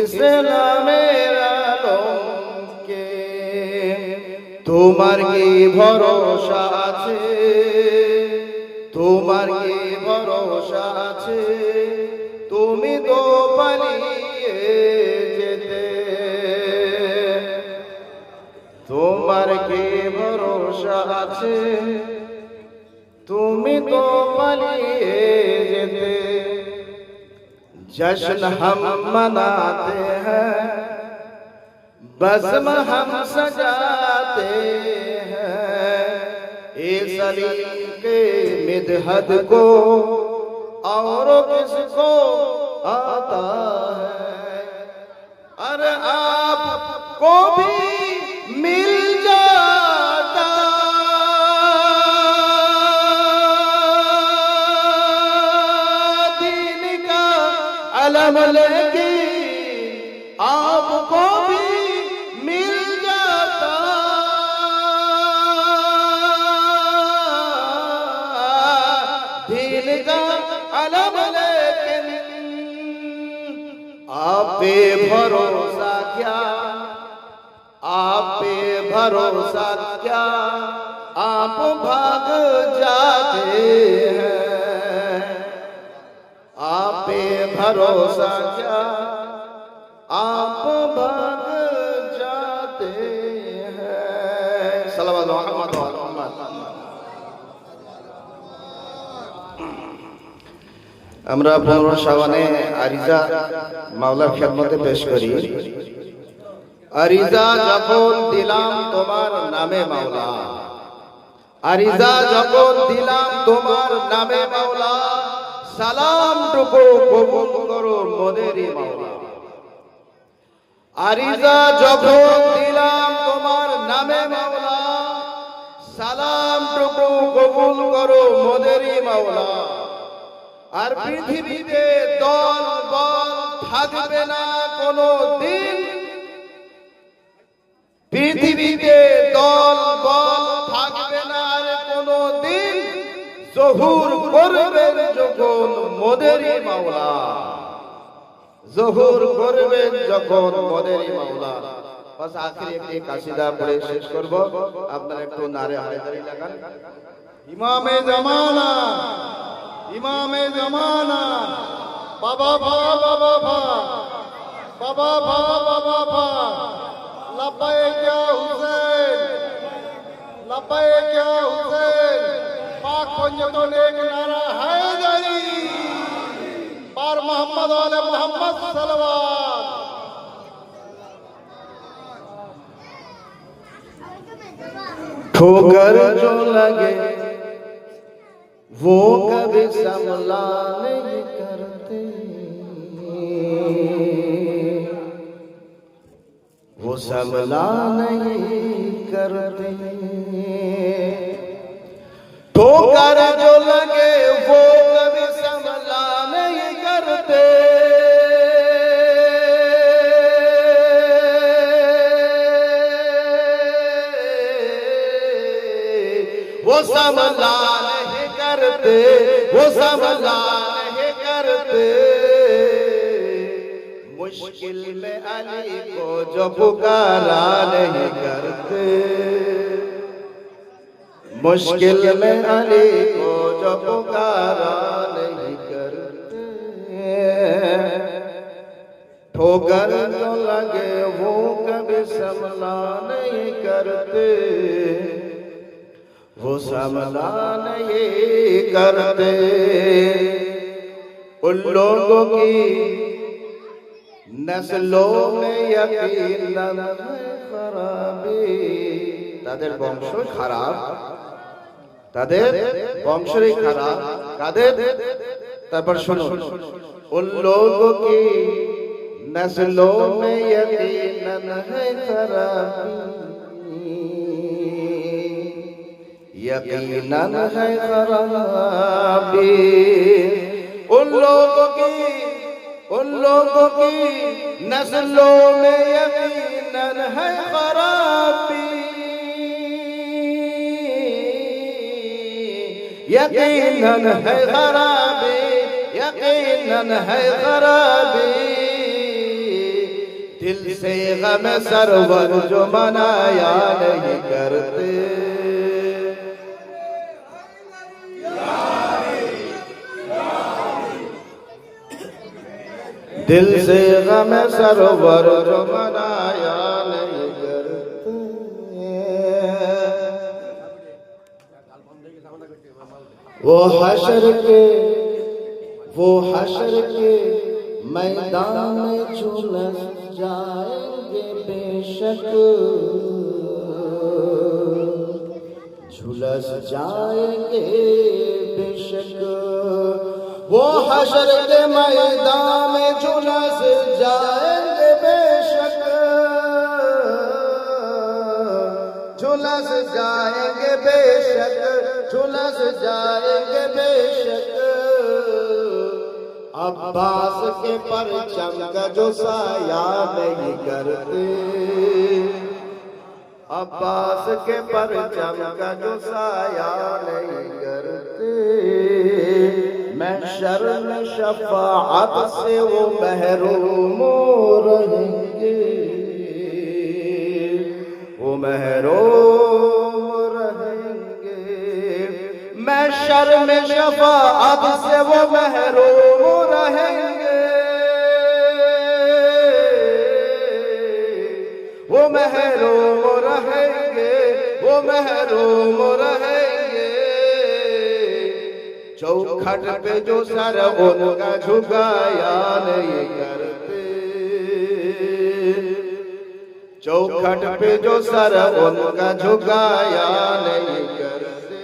ইসলামের আলোকে, তোমার কি ভরসা আছে? তোমার কি ভরসা আছে? তুমি তো পালিয়ে যেতে। তোমার কি ভরসা আছে? তুমি তো পালিয়ে যেতে। जश्न हम मनाते हैं, बज़्म हम सजाते हैं, इस अली के मिदहद को और किसको आता है? अरे आपको भी मिल जाता दीन का अलम, लेके आपको भी मिल जाता दीन का अलम, लेकिन आप पे भरोसा क्या? आप पे भरोसा क्या? आप भाग जाते हैं। आप पे भरोसा क्या? आप भाग जाते हैं। सल्लल्लाहु अलैहि वसल्लम। আমরা 15 শাবানে আরিজা মাওলার খেদমতে পেশ করি। আরিজা যখন দিলাম তোমার নামে মাওলা, আরিজা যখন দিলাম তোমার নামে মাওলা, সালামটুকু কবুল করো মোদেরই মাওলা। আরিজা যখন দিলাম তোমার নামে মাওলা, সালামটুকু কবুল করো মোদেরই মাওলা। আর পৃথিবীতে দল বল থাকবে না কোনো দিন, পৃথিবীতে দল বল থাকবে না আর কোনো দিন, জহুর করবেন যখন মোদেরই মাওলা, জহুর করবেন যখন মোদেরই মাওলা। বাস আখেরি একটি কাসিদা পড়ে শেষ করব, আপনারা একটু নারে হায়দারি লাগান। ইমামে জামানা, ইমামে জামানা, বাবা ভা বাবা ভা, বাবা ভা বাবা ভা, লব্বাইক ইয়া হুসেন, লব্বাইক ইয়া হুসেন। পাক পঞ্জতন এক নারা হায়দারি, পার মোহাম্মদ আলে মোহাম্মদ সালাওয়াত। ठोकर जो लगे वो कभी संभला नहीं करते, वो संभला नहीं करते। ठोकर जो लगे वो कभी संभला नहीं करते, वो संभला नहीं करते, वो संभला नहीं करते। मुश्किल में अली को जो पुकारा नहीं करते, मुश्किल में अली को जो पुकारा नहीं करते। ठोकर जो लगे वो कभी संभला नहीं करते, वो संभला नहीं करते। उन लोगों की नस्लों में यकीनन है खराबी, তাদের বংশ খারাপ, তাদের বংশই খারাপ। কাদের? তারপর শুনো, उन लोगों की नस्लों में यकीनन है खराबी, यकीनन है खराबी। उन लोगों की नस्लों में यकीनन है खराबी, यकीनन है खराबी, यकीनन है खराबी। दिल से गम सरवर जो मनाया नहीं करते, दिल से गम सरवर जो मनाया नहीं करते। वो हशर के मैदान में झुलस जाएंगे बेशक, झुलस जाएंगे बेशक। वो हशर के मैदान में झुलस जाएंगे बेशक, झुलस जाएंगे बेशक, झुलस जाएंगे बेशक। अब्बास के परचम का जो साया नहीं करते, अब्बास के परचम का जो साया नहीं करते। महशर में शफाअत से वो महरूम रहेंगे, वो महरूम रहेंगे। महशर में शफाअत से वो महरूम रहेंगे, वो महरूम रहेंगे, वो महरूम रहेंगे। चौखट पे जो सर उनका झुकाया नहीं करते, चौखट पे जो सर उनका झुकाया नहीं करते।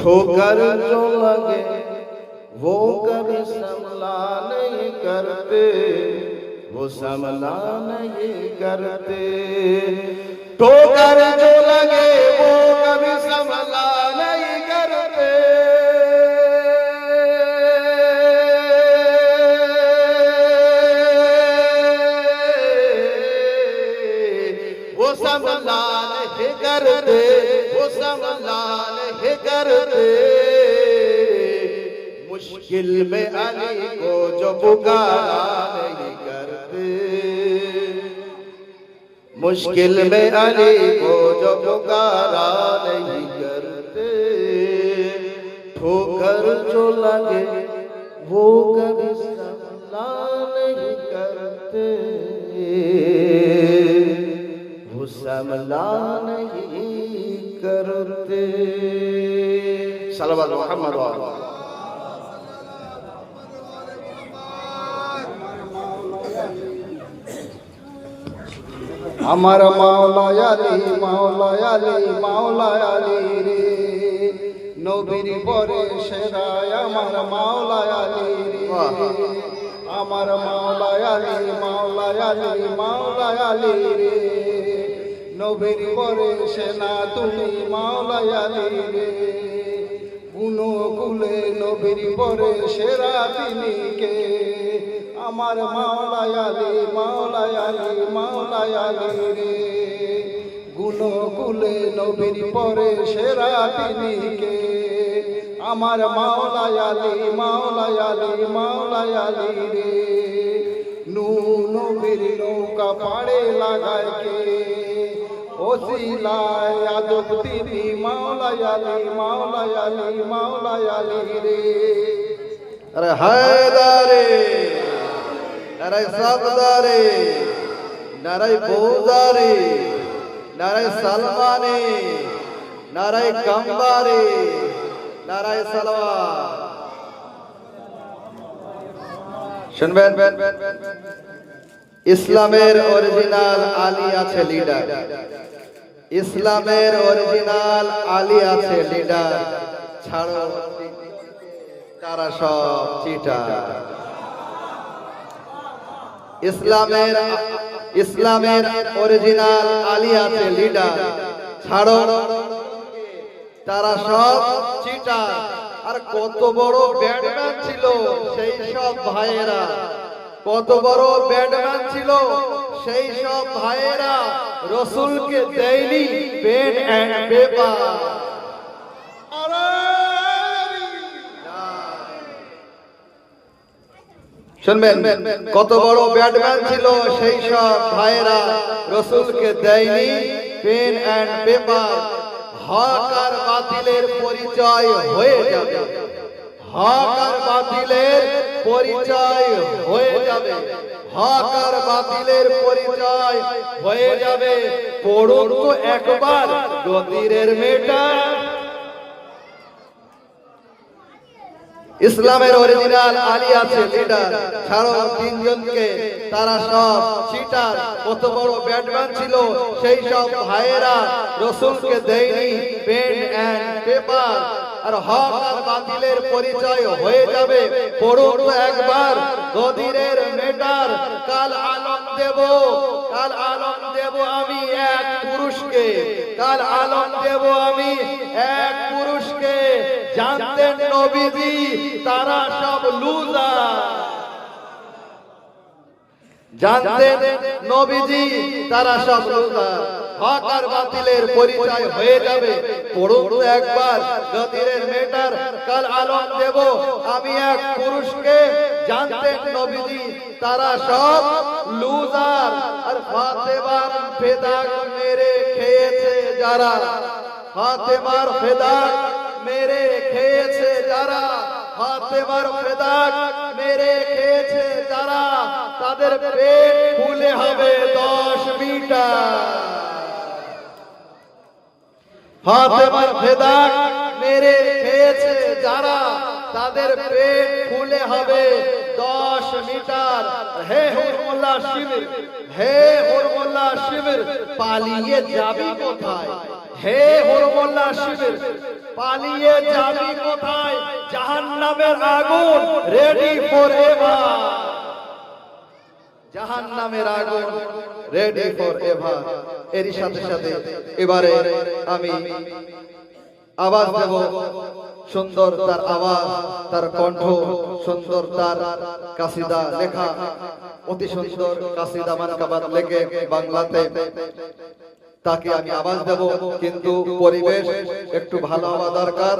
ठोकर जो लगे वो कभी संभला नहीं करते, वो संभला नहीं करते। ठोकर जो लगे वो कभी संभला नहीं करते, वो संभला नहीं करते, वो संभला नहीं करते। मुश्किल में अली को जो पुकारा नहीं करते, मुश्किल में अली को जो पुकारा नहीं करते। ठोकर जो लगे वो कभी संभला नहीं करते, वो संभला नहीं करते। सल्लल्लाहु अलैहि वसल्लम। আমার মাওলা আলী মাওলা আলী মাওলা আলী রে, নবীর পরে সেরা আমার মাওলা আলী রে। আমার মাওলা আলী মাওলা আলী মাওলা আলী রে, নবীর পরে সেনা তুমি মাওলা আলী রে। গুণকুলে নবীর পরে সেরা তিনি কে, আমার মাওলা আলী মাওলা আলী মাওলা আলী রে। গুণকুলে নবীর পরে সেরা তিনি কে, আমার মাওলা আলী মাওলা আলী মাওলা আলী রে। নবীর নৌকা পাড়ে লাগায় কে, ওসিলায় আদব তিনি মাওলা আলী মাওলা আলী মাওলা আলী রে। अरे हैदारे, नाराय साबदारे, नाराय बोजारे, नाराय सलमाने, नाराय कंबारे, नाराय सलवार। শুনবেন, ইসলামের অরিজিনাল আলী আছে লিডার, ইসলামের অরিজিনাল আলী আছে লিডার, ছাড়ো তারা সব চিটার। ইসলামের অরিজিনাল আলী আছে লিডার, ছাড়ো তারা সব চিটার। আর কত বড় ব্যাটম্যান ছিল সেই সব ভাইয়েরা, কত বড় ব্যাটম্যান ছিল সেই সব ভাইয়েরা, রসুলকে দেয়নি পেন এন্ড পেপার। শুনবেন, কত বড় ব্যাটম্যান ছিল সেই সব ভাইয়েরা, রসুলকে দেয়নি পেন এন্ড পেপার। হক আর বাতিলের পরিচয় হয়ে যাবে, হক আর বাতিলের পরিচয় হয়ে যাবে, হক আর বাতিলের পরিচয় হয়ে যাবে। পড়ুন তো একবার গদিরের মেটা। ইসলামের অরিজিনাল আলী আছে লিডার, ছাড়ো তিনজনকে তারা সব চিটার। কত বড় ব্যাটম্যান ছিল সেই সব ভাইয়েরা, রসুলকে দেয়নি পেন এন্ড পেপার। আর হক আর বাতিলের পরিচয় হয়ে যাবে। পড়ুন তো একবার গদিরের মেটার। কাল আলম দেব, কাল আলম দেব আমি এক পুরুষকে, কাল আলম দেব আমি এক পুরুষকে। জানতেন নবীজি তারা সব লুজার, জানতেন নবীজি তারা সব লুজার। হক আর বাতিলের পরিচয় হয়ে যাবে। পড়ুন একবার গদিরের মেটার। কাল আলম দেব আমি এক পুরুষকে, জানতেন নবীজি তারা সব লুজার। আর ফাতেমার ফেদাক মেরে খেয়েছে যারা, ফাতেমার ফেদাক মেরে খেয়েছে যারা, ফাতেমার ফেদাক মেরে খেয়েছে যারা, তাদের পেট ফুলে হবে 10 মিটার। ফাতেমার ফেদাক মেরে খেয়েছে যারা, তাদের পেট ফুলে হবে 10 মিটার। হে হুরমুল্লাহ শিবির, হে হুরমুল্লাহ শিবির, পালিয়ে যাবি কোথায়? হে হুরমুল্লাহ শিবির, পালিয়ে যাবি কোথায়? জাহান্নামের আগুন রেডি ফর এভার, জাহান্নামের আগুন রেডি ফর এভার। এরই সাথে সাথে এবারে আমি আওয়াজ দেব, সুন্দর তার আওয়াজ, তার কণ্ঠ, সুন্দর তার কাসিদা লেখা, অতি সুন্দর কাসিদা মানকাবাত লেখে বাংলাতে, তাকে আমি আওয়াজ দেব। কিন্তু পরিবেশ একটু ভালো হওয়া দরকার,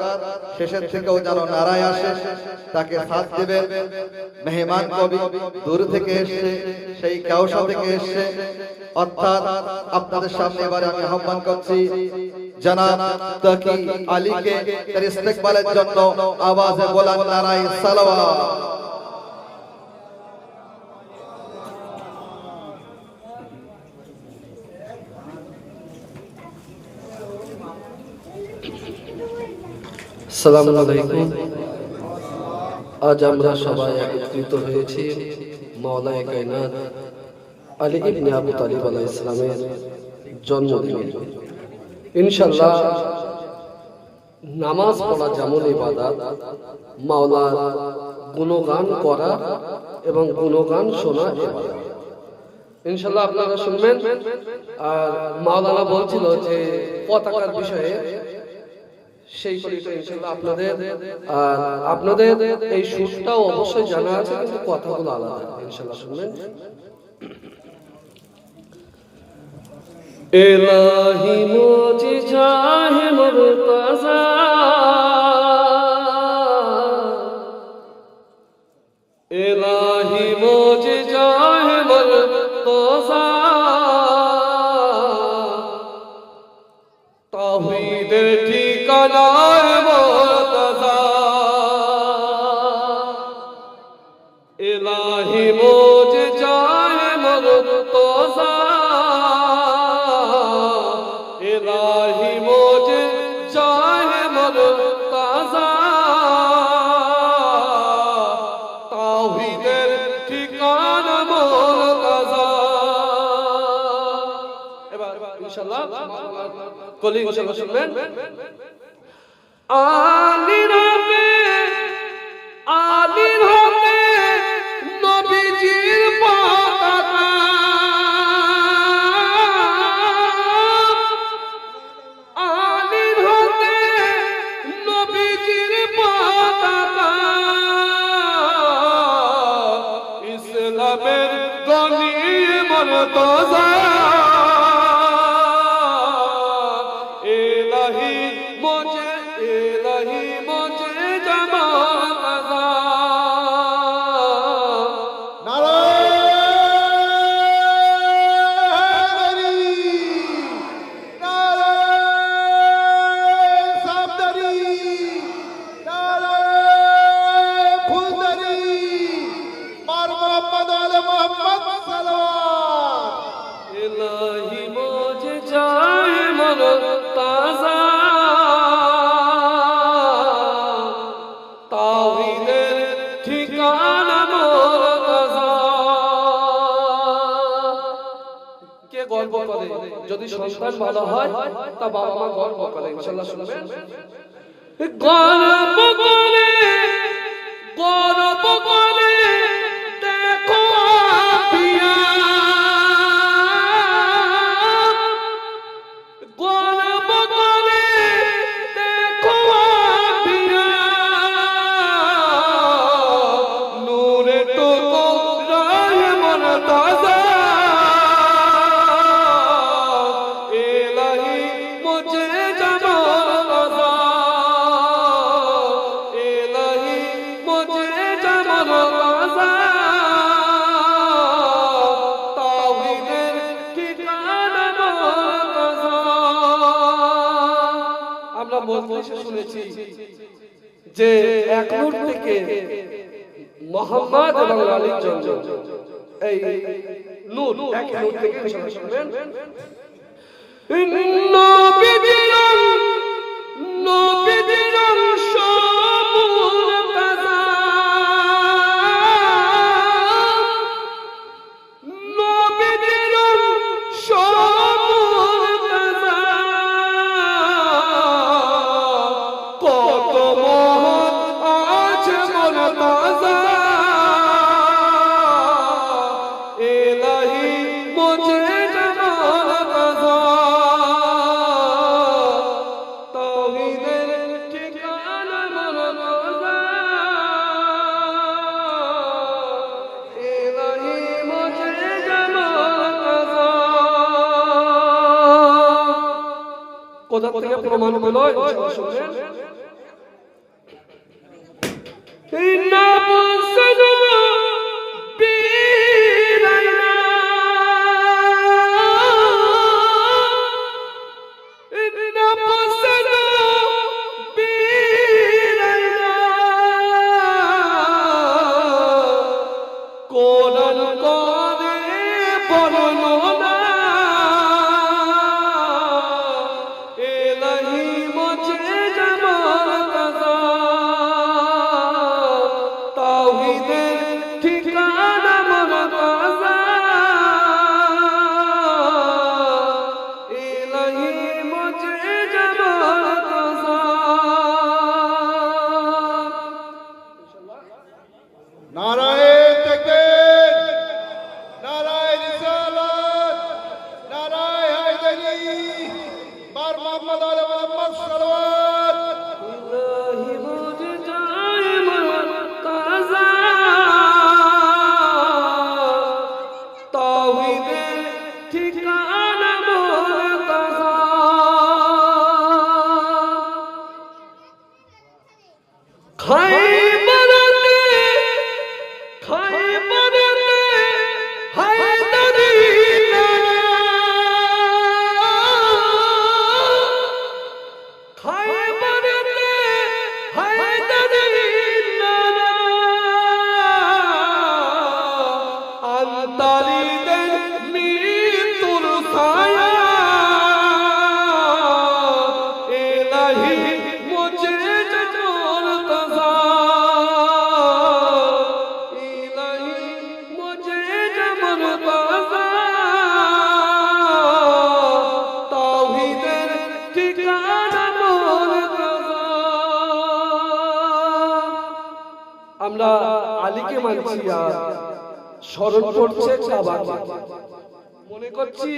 শেষের থেকেও যেন নারায় আসে, তাকে সাথ দেবেন। মেহমান কবি দূর থেকে এসছে, সেই কেওসা থেকে এসছে, অর্থাৎ আপনাদের সামনে এবারে আমি আহ্বান করছি জনাব তাকি আলীকে তার ইস্তেকবালের জন্য আওয়াজে বলান নারায়ে সালাওয়াত। আসসালামু আলাইকুম। আজ আমরা সবাই একত্রিত হয়েছি মাওলানা কায়নাত আলী ইবনে আবু তালিব আলাইহিস সালামের জন্মদিনে। ইনশাআল্লাহ নামাজ পড়া যেমন ইবাদত, মাওলার গুণগান করা এবং গুণগান শোনা ইবাদত। ইনশাআল্লাহ আপনারা শুনবেন। আর মাওলানা বলছিল যে পতাকার বিষয়ে, সেই বিষয়টা ইনশাআল্লাহ আপনাদের এই সুরটাও অবশ্যই জানা আছে, কিন্তু কথাগুলো আলাদা। ইনশাআল্লাহ শুনবেন। ইলাহি মুজিজা হে মুরতাজা, ইলাহি মুজিজা হে মুরতাজা, তাওহীদের ঠিকানা মুরতাজা, ইলাহি মুজিজা হে মুরতাজা, ইলাহি মুজিজা হে মুরতাজা, তাওহীদের ঠিকানা মুরতাজা। এবার ইনশাআল্লাহ কলি ইনশাআল্লাহ শুনবেন। আলীর হাতে নবীজির পতাকা, আলীর হাতে নবীজির পতাকা, ইসলামের গনিমত মুরতাজা, ইলাহি মুজিজা হে মুরতাজা, তাওহীদের ঠিকানা মুরতাজা। কে গর্ব করে? যদি সন্তান ভালো হয় তা বাবা মা গর্ব করে। ইনশাআল্লাহ শুনবেন। গর্ব করে, গর্ব করে দেখো পিয়া, গর্ব করে দেখো পিয়া, নূরে টুকরা হে মুরতাজা, ইলাহি মুজিজা মুরতাজা, ইলাহি মুজিজা মুরতাজা, তাওহীদের ঠিকানা মুরতাজা। আমরা বলতে শুনেছি যে এক নূর থেকে মুহাম্মদ এবং আলীর জন্য, এই নূর এক নূর থেকে ইনশাআল্লাহ শুনবেন। নবীজির মুরতাজা, নবীজির মুরতাজা, কোথা থেকে প্রমাণ পেলো ইনশাআল্লাহ শুনবেন। নারায়ে তাকবীর, নারায়ে রিসালাত, নারায়ে হায়দারি, বার মুহাম্মদ আলা মুহাম্মদ সাল্লাল্লাহু ইলাহি মুঝে জায়ে মুর্তজা তাওহীদের ঠিকানা মুর্তজা আমরা আলীকে মানছি আর স্মরণ করছে কাবাকে, মনে করছি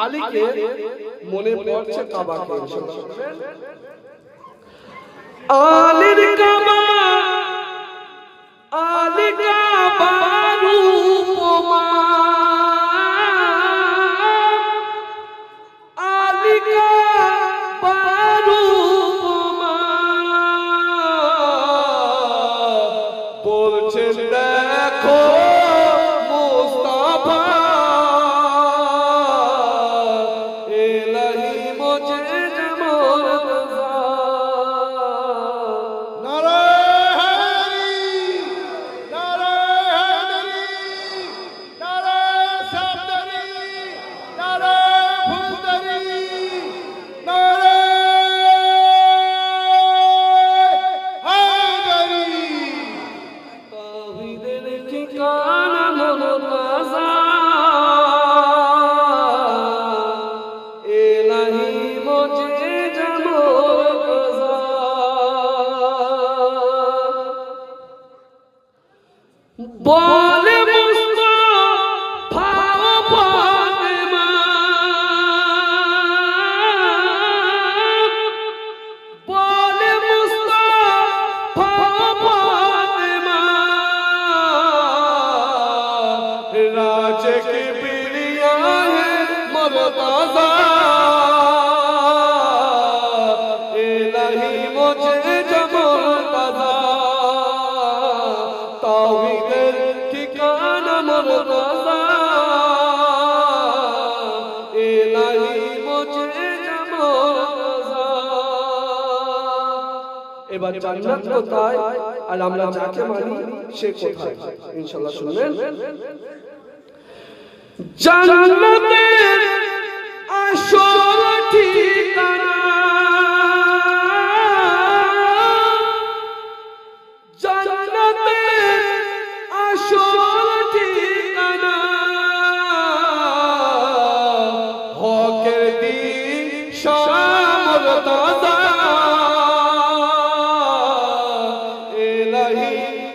আলীকে, মনে পড়ছে কাবাকে। আলীর কাবা, আলী কাবার উপমা, আলী কাবার উপমা, বলছেন দেখো মুস্তাফা ইলাহি মুজিজা মুর্তজা। নারায়ে হায়দারি, নারায়ে হায়দারি, নারায়ে সাফদারি, নারায়ে ফুলদারি, নারায়ে হায়দারি। তাওহীদের ঠিকানা মুর্তজা ইলাহি মুজিজা মুর্তজা। বলে মুস্তাফা ও ফাতেমা, বলে মুস্তাফা ও ফাতেমা, রাজে কিবরিয়া হে মুর্তজা ইলাহি মুজিজা মুর্তজা। তাওহীদের ঠিকানা মুর্তজা ইলাহি মুজিজা মুর্তজা। এবার জান্নাত কোথায় আর আমরা যাকে মানি সে কোথায় ইনশাআল্লাহ শুনবেন। জান্নাতের আসল ঠিকানা, জান্নাতের আসল ঠিকানা, হকের দিশা মুর্তজা ইলাহি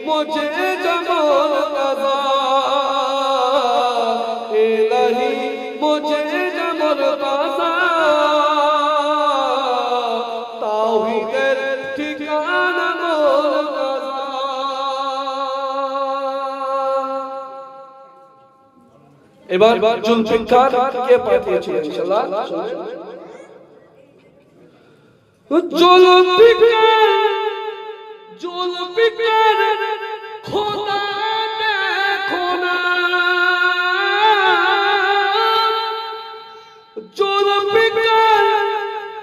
মুজিজা মুর্তজা ইলাহি মুজিজা মুর্তজা। তাওহীদের ঠিকানা মুর্তজা। এবার জুলফিকার কে পাঠিয়েছিলেন ইনশাআল্লাহ শুনুন। জুলফিকার খোদা দেখো না, জুলফিকার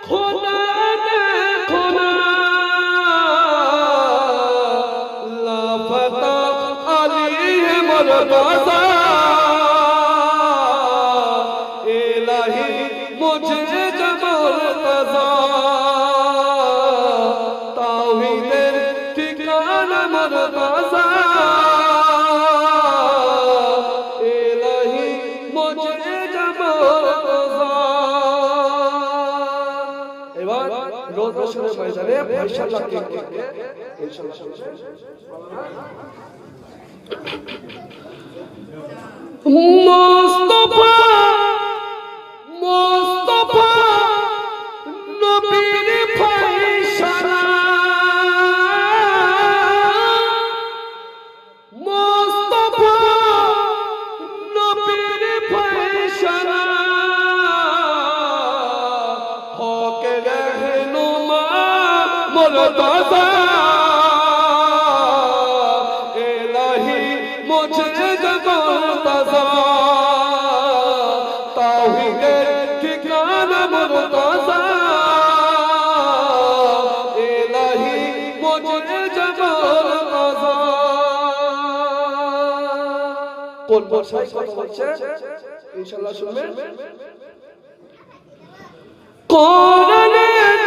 খোদা দেখো না, লাফতা আলী মুর্তজা ইলাহি মুঝে মুর্তজা তাওহীদের ঠিকানা মুর্তজা ইলাহি মুঝে মুর্তজা। এবার রোজ রোশনের ময়দানে ফয়সালা কে মুস্তাফা মুস্তাফা নবীর ফয়সালা, মুস্তাফা নবীর ফয়সালা, হক রহনুমা মুর্তজা ইলাহি মুঝে মুর্তজা তাওহীদের ঠিকানা মুর্তজা ইলাহি মুঝে মুর্তজা। কোন ভাষায় কথা বলছে ইনশাআল্লাহ শুনবেন। কোরআনের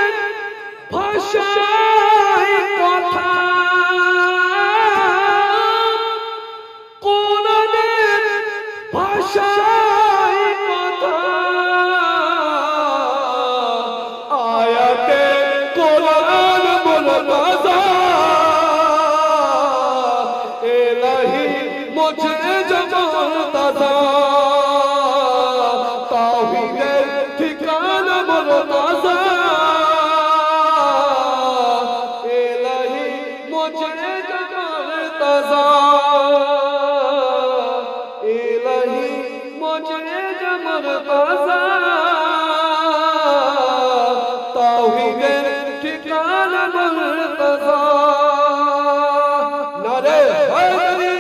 ভাষায় কথা, কোরআনের ভাষায় কথা, আয়াতে কোরআন মুর্তজা ইলাহি মুঝে মুর্তজা তাওহীদের ঠিকানা মুর্তজা ইলাহি মুঝে মুর্তজা ইলাহি মুঝে মুর্তজা তাওহীদের ঠিকানা মুর্তজা। নারে হায়দারি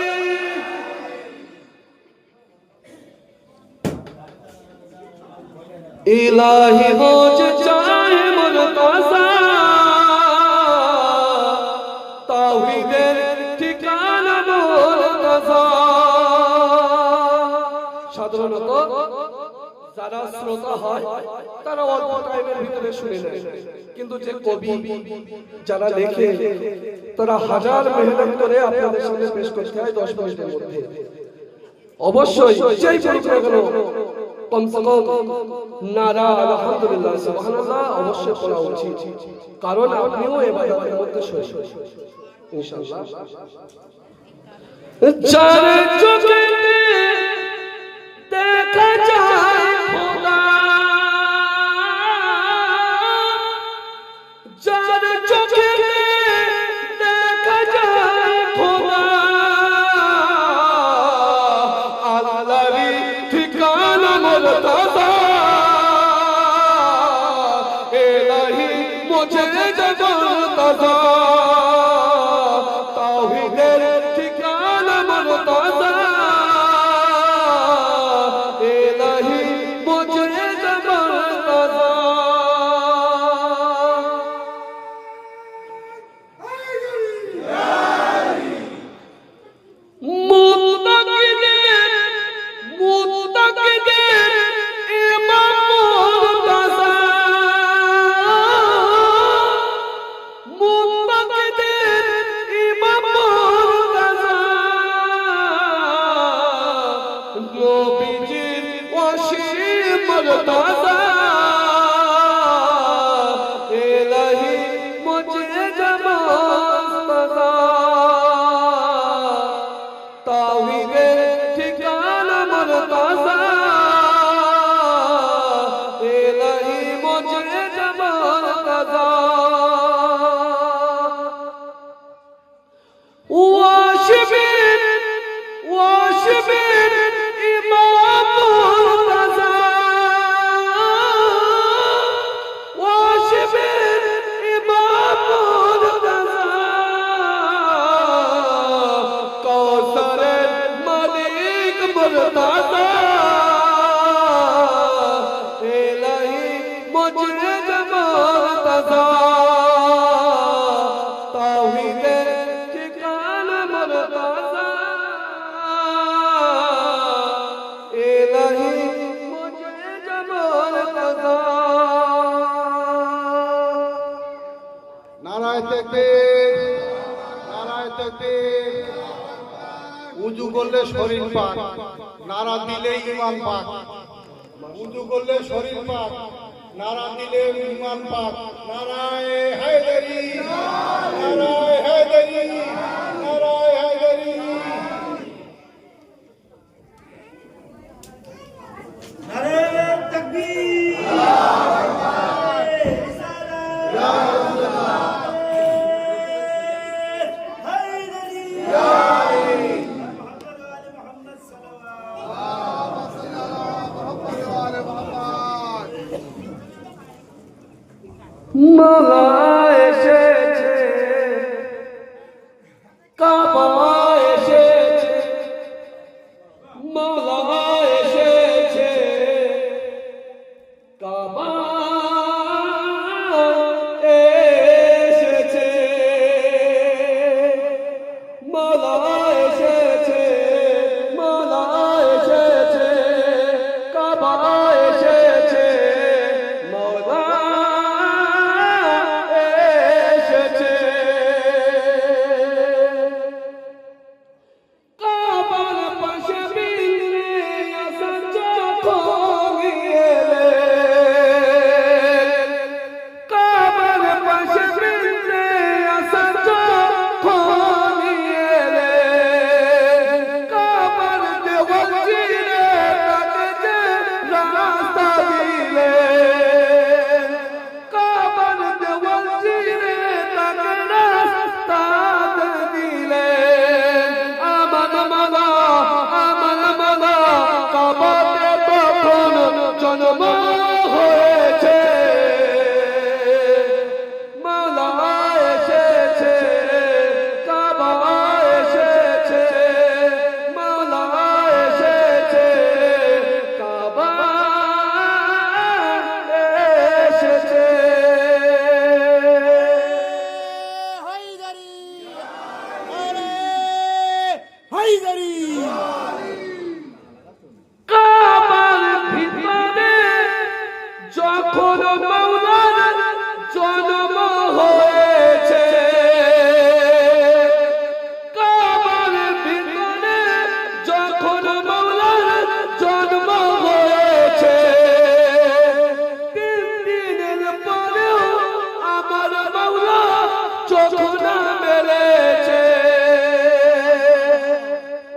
ইলাহি মুঝে চাহে মুর্তজা তাওহীদের ঠিকানা মুর্তজা। সাধারণত যারা শ্রোতা হয় তারা অল্প টাইমের ভিতরে শুনে নেয়, কিন্তু যে কবি যারা লেখে তারা হাজার মেহনত করে আপনাদের সামনে পেশ করতে হয় 10 মিনিটের মধ্যে। অবশ্যই যেই পড়ুক না কেন কমসে কম নারা আলহামদুলিল্লাহ সুবহানাল্লাহ অবশ্যই পড়া উচিত, কারণ আপনিও ইবাদতের মধ্যে শরীক ইনশাআল্লাহ। যার চোখে দেখা যায় খোদা, যার চোখে দেখা যায় খোদা, আল্লাহর ঠিকানা মুর্তজা ইলাহি মুঝে মুর্তজা তাওহীদের ঠিকানা মুর্তজা ইলাহি মুঝে মুর্তজা। মুত্তাকিদের ইমাম মুর্তজা, মুত্তাকিদের ইমাম মুর্তজা, নবীজির ওয়াসি মুর্তজা ইলাহি মুঝে মুর্তজা তাওহীদের ঠিকানা মুর্তজা ইলাহি মুঝে মুর্তজা। ওয়াশিবির ইমাম মুর্তজা मुर्तज़ा इलाही मुझे मुर्तज़ा तौहीदे ठिकाना मुर्तज़ा इलाही मुझे मुर्तज़ा নারায়ে তাকবীর, নারায়ে তাকবীর। উজু করলে শরীর পাক, নারা দিলে ইমান পাক। উজু করলে শরীর পাক, নারা দিলে ইমান পাক। নারায়ে হায়দারি, নারায়ে হায়দারি, নারায়ে হায়দারি। মাওলা এসেছে, কাবা এসেছে, মাওলা এসেছে, কাবা এসেছে, মাওলা এসেছে, মাওলা এসেছে, কাবা এসেছে, মাওলা এসেছে। কাবার পাশে বিন্দরে আসার যখন এলেন, কাবার পাশে বিন্দরে আসার যখন এলেন, কাবার দেওয়াল চিরে তাকে যে রাস্তা দিলেন, কাবার দেওয়াল চিরে তাকে রাস্তা দিলেন। আমার মালা, আমার মালা, কাবাতে তখন জন্ম হয়েছে, মালা এসেছে, কাবা এসেছে, মালা এসেছে, কাবা এসেছে। হায়দারি আরে হায়দারি কাবার ভিতরে যখন মাওলার জন্ম হয়েছে, কাবার ভিতরে যখন মাওলার জন্ম হয়েছে, 3 দিনের পরেও আমার মাওলা চোখ না মেলেছে,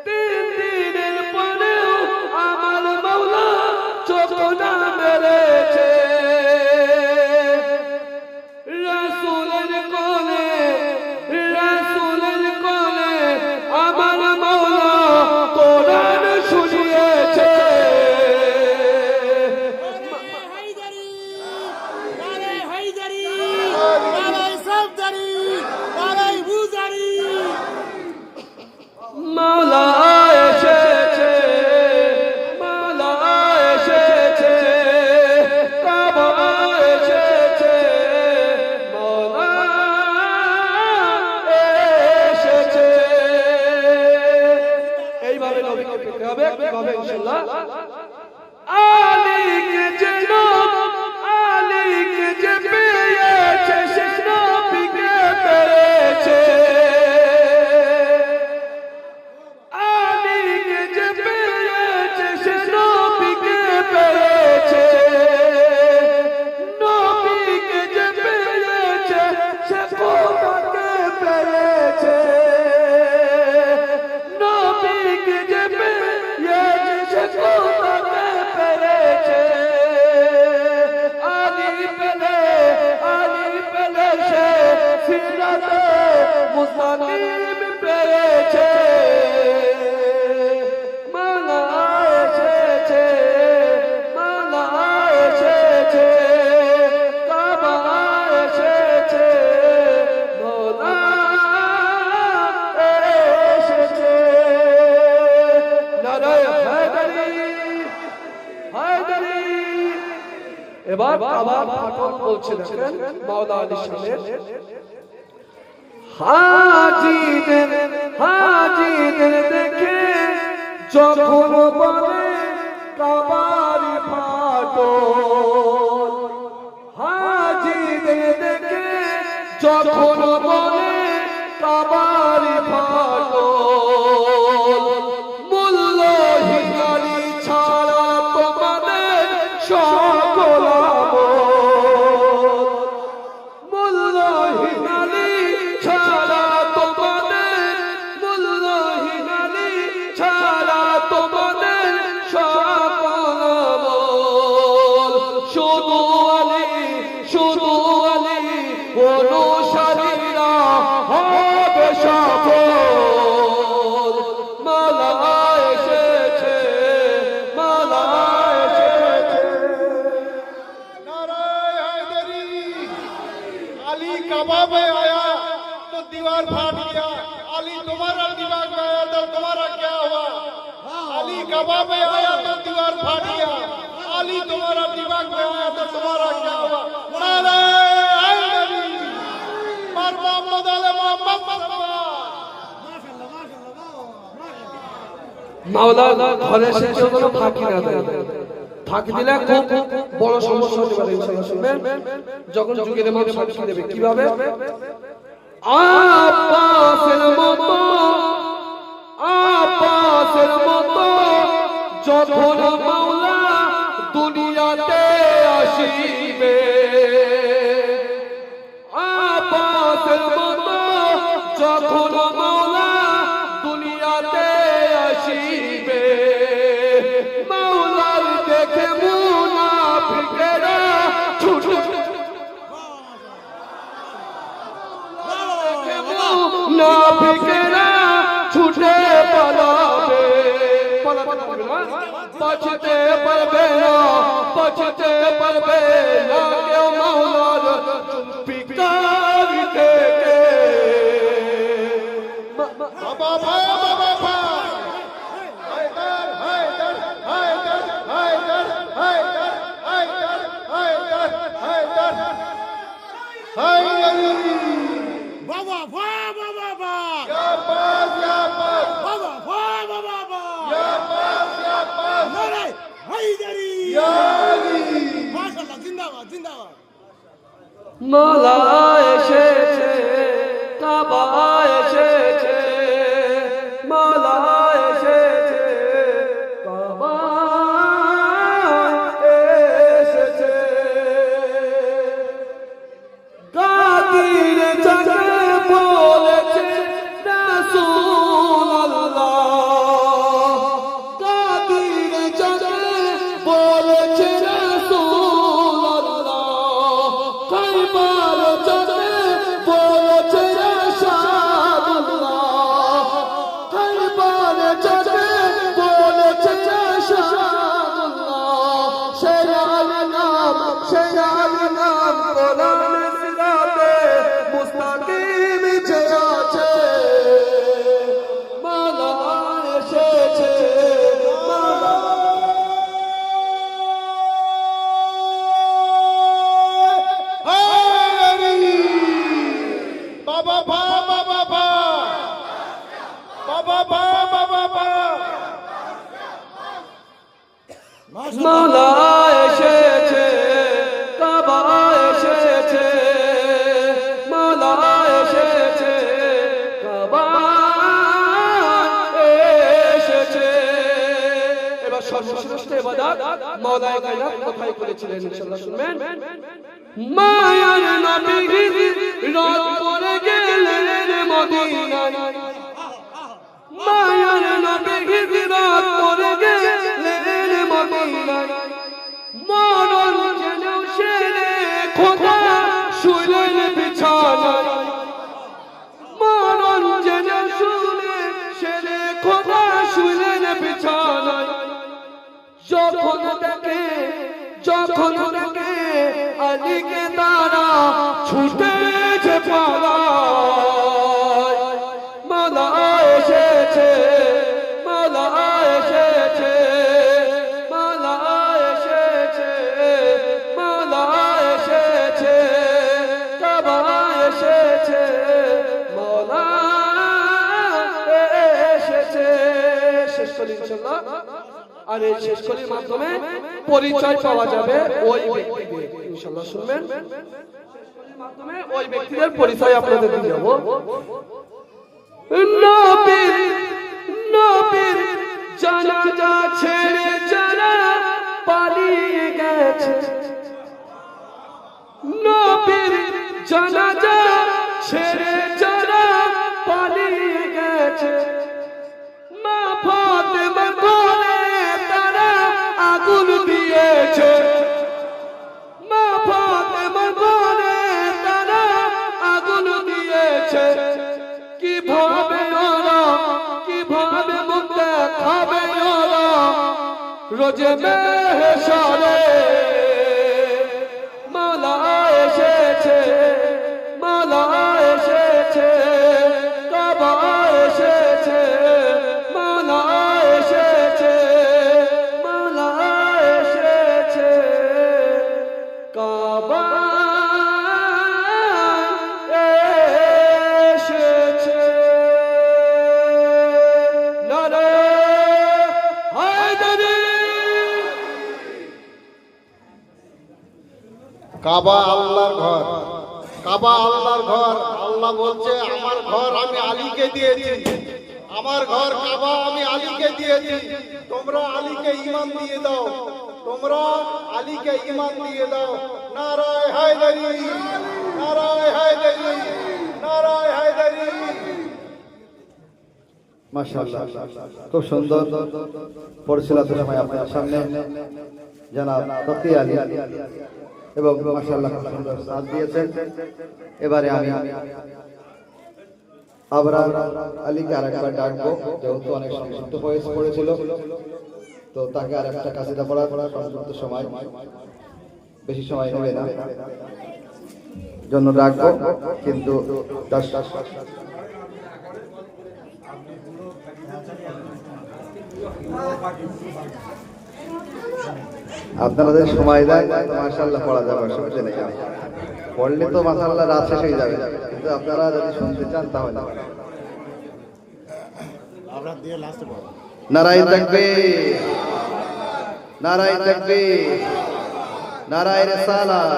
3 দিনের পরেও আমার মাওলা চোখ না মেলেছে। রাসূলের কোলে, রাসূলের কোলে আমার মাওলা কোরআন শুনিয়েছে। হায়দারি আরে হায়দারি আরে সাবদারি আরে বুজারি মাওলা এসেছে, মাওলা এসেছে, কাবা এসেছে, মাওলা এসেছে। এইভাবে নবীকে পেতে হবে, কিভাবে ইনশাআল্লাহ? আলীকে যেন, আলীকে যে পেয়েছে সে নবীকে পেয়েছে, আলীকে যে পেয়েছে সে নবীকে পেয়েছে, নবীকে যে পেয়েছে সে খোদাকে পেয়েছে, নবীকে যে পেয়েছে সে খোদাকে পেয়েছে। এবার কাবার ফাটল বলছে, দেখেন মাওলা আলী শানের হাজিদের দেখে যখন বলে কাবার ফাটল, হাজিদের দেখে যখন বলে কাবার ফাটল, মূল্যহীন আলী ছাড়া তোমাদের সকল আমল, মূল্যহীন আলী ছাড়া তোমাদের, মূল্যহীন আলী ছাড়া তোমাদের সকল আমল, শুধু আলী, শুধু আলী অনুসারীরা হবে সফল। মালা এসেছে, মালা এসেছে। नाराय हैदरी। अली कबाब में आया तो दीवार फाट गया, अली तुम्हारा दिमाग में आया तो तुम्हारा क्या हुआ? अली कबाब में आया तो दीवार फाट गया, अली तुम्हारा दिमाग में आया तो तुम्हारा क्या हुआ? नाराय हैदरी। मर मोहम्मद अली मोहम्मद मुस्तफा। মাওলা ঘরে এসে কেউ কোনো ফাঁকি না দেয়, ফাঁকি দিলে খুব বড় সমস্যা হতে পারে। ইনশাআল্লাহ শুনবেন যখন যুগের ইমাম সাক্ষী দেবে কিভাবে। আব্বাসের মতো, আব্বাসের মতো যখন মাওলা দুনিয়াতে আসিবে, আব্বাসের মতো যখন মাওলা দুনিয়াতে আসিবে, মাওলার দেখে মুনাফিকেরা ছুটে, মুনাফিকেরা ছুটে পালাবে, বাঁচতে পারবে না, বাঁচতে পারবে না কেউ মাওলার পিকার থেকে। बाबा भाई, बाबा भाई। हैदर, हैदर, हैदर, हैदर, हैदर, हैदर, हैदर, हैदर, हैदरी। বাবা ভা বাবা ভা या पास, या पास, বাবা ভা বাবা ভা या पास, या पास, নারে হায়দারি या अली। মাশাআল্লাহ, জিন্দাবাদ জিন্দাবাদ। মাওলা এসেছে, কাবা এসেছে, মাওলা এসেছে, কাবা এসেছে। গাদির জাগে বলেছে রাসূলুল্লাহ, গাদির জাগে বলেছে রাসূলুল্লাহ, খাইবার জাগে বলেছে রাসূলুল্লাহ, খাইবার জাগে বলেছে রাসূলুল্লাহ। শেরাল নাম, শেরাল নাম কোরআন সিরাতে মুস্তাকিম যে আছে, মাওলা এসেছে, মাওলা हैदरी। बाबा भा, बाबा भा, बाबा भा, बाबा भा। মাওলা এসেছে, কাবা এসেছে, মাওলা এসেছে, কাবা এসেছে। এবার সর্বশ্রেষ্ঠ ইবাদত মাওলায়ে কায়নাত কোথায় করেছিলেন ইনশাআল্লাহ শুনবেন। মায়ার নবী রাত করে গেলেন মদিনায়, মায়ার নবী রাত করে গেলেন মদিনায়, মরণ যেন সেরে খোদা শুলেন বিছানায়, মরণ যেন শুনে সেরে খোদা শুলেন বিছানায়। যখন দেখে, যখন দেখে আলীকে তারা ছুটেছে পালায়, মাওলা এসেছে, মাওলা এসেছে, মাওলা এসেছে, মাওলা শেষ করি ইনশাআল্লাহ। আর এই শেষ কলির মাধ্যমে পরিচয় পাওয়া যাবে ওই ব্যক্তিদের, ইনশাআল্লাহ শুনবেন। শেষ কলির মাধ্যমে ওই ব্যক্তিদের পরিচয় আপনাদের দিয়ে যাব। নবীর জানাজা ছেড়ে যারা পালিয়ে গেছে, নবীর জানাজা ছেড়ে যারা পালিয়ে গেছে, মা ফাতেমা কোলে তারা আগুন দিয়েছে, মা ফাতেমা কোলে তারা আগুন দিয়েছে। কিভাবে ওরা কিভাবে মুখ দেখাবে ওরা রোজে মেহশরে, মাওলা এসেছে, মাওলা এসেছে, কাবা এসেছে, মাওলা এসেছে, মাওলা এসেছে, কাবা এসেছে। নারে হায়দারি। কাবা আল্লাহর ঘর, কাবা আল্লাহর ঘর। আল্লাহ বলছে আমার ঘর আমি আলীকে দিয়েছি, আমার ঘর কাবা আমি আলীকে দিয়েছি, তোমরা আলীকে ঈমান দিয়ে দাও, তোমরা আলীকে ঈমান দিয়ে দাও। নারায়ে হায়দারি, নারায়ে হায়দারি, নারায়ে হায়দারি। মাশাআল্লাহ, খুব সুন্দর পরিচালনার সময় আপনার সামনে জনাব তকি আলী এবং মাশাআল্লাহ খুব সুন্দর সাথ দিয়েছেন। এবারে আমি আবরার আলীকে আরেকবার ডাকবো, যেহেতু অনেক সংক্ষিপ্ত বয়স পড়েছিল, তো তাকে আরেকটা কাসিদা পড়ার সংক্ষিপ্ত সময়, বেশি সময় নেবে না, জন্য ডাকবো। কিন্তু আপনারা যদি সময় দেন তো মাশাআল্লাহ পড়া যাবে, অসুবিধা নেই। পড়লে তো মাশাআল্লাহ রাত শেষ হয়ে যাবে, কিন্তু আপনারা যদি শুনতে চান তাহলে নারায়ে তাকবীর, নারায়ে তাকবীর, নারায়ে রিসালাত,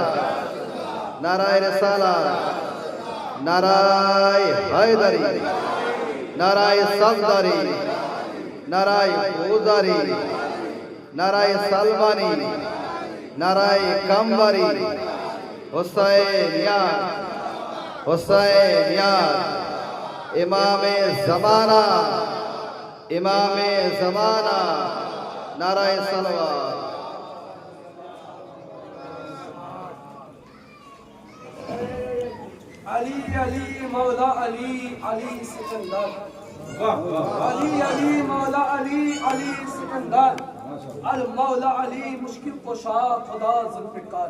নারায়ে রিসালাত, নারায়ে হায়দারি, নারায়ে সালদারি, নারায়ে উজারি, নারায়ে সালমানি, নারায়ে কামবারি, হুসাইন ইয়ার, হুসাইন ইয়ার, ইমামে জামানা, ইমামে জামানা, নারায়ে সালাওয়াত। আলী আলী মাওলা আলী, আলী সিকান্দার, আলী আলী মাওলা আলী, আলী সিকান্দার, আর মাওলা আলী মুশকিল কুশা খুদা जुल्फिकार।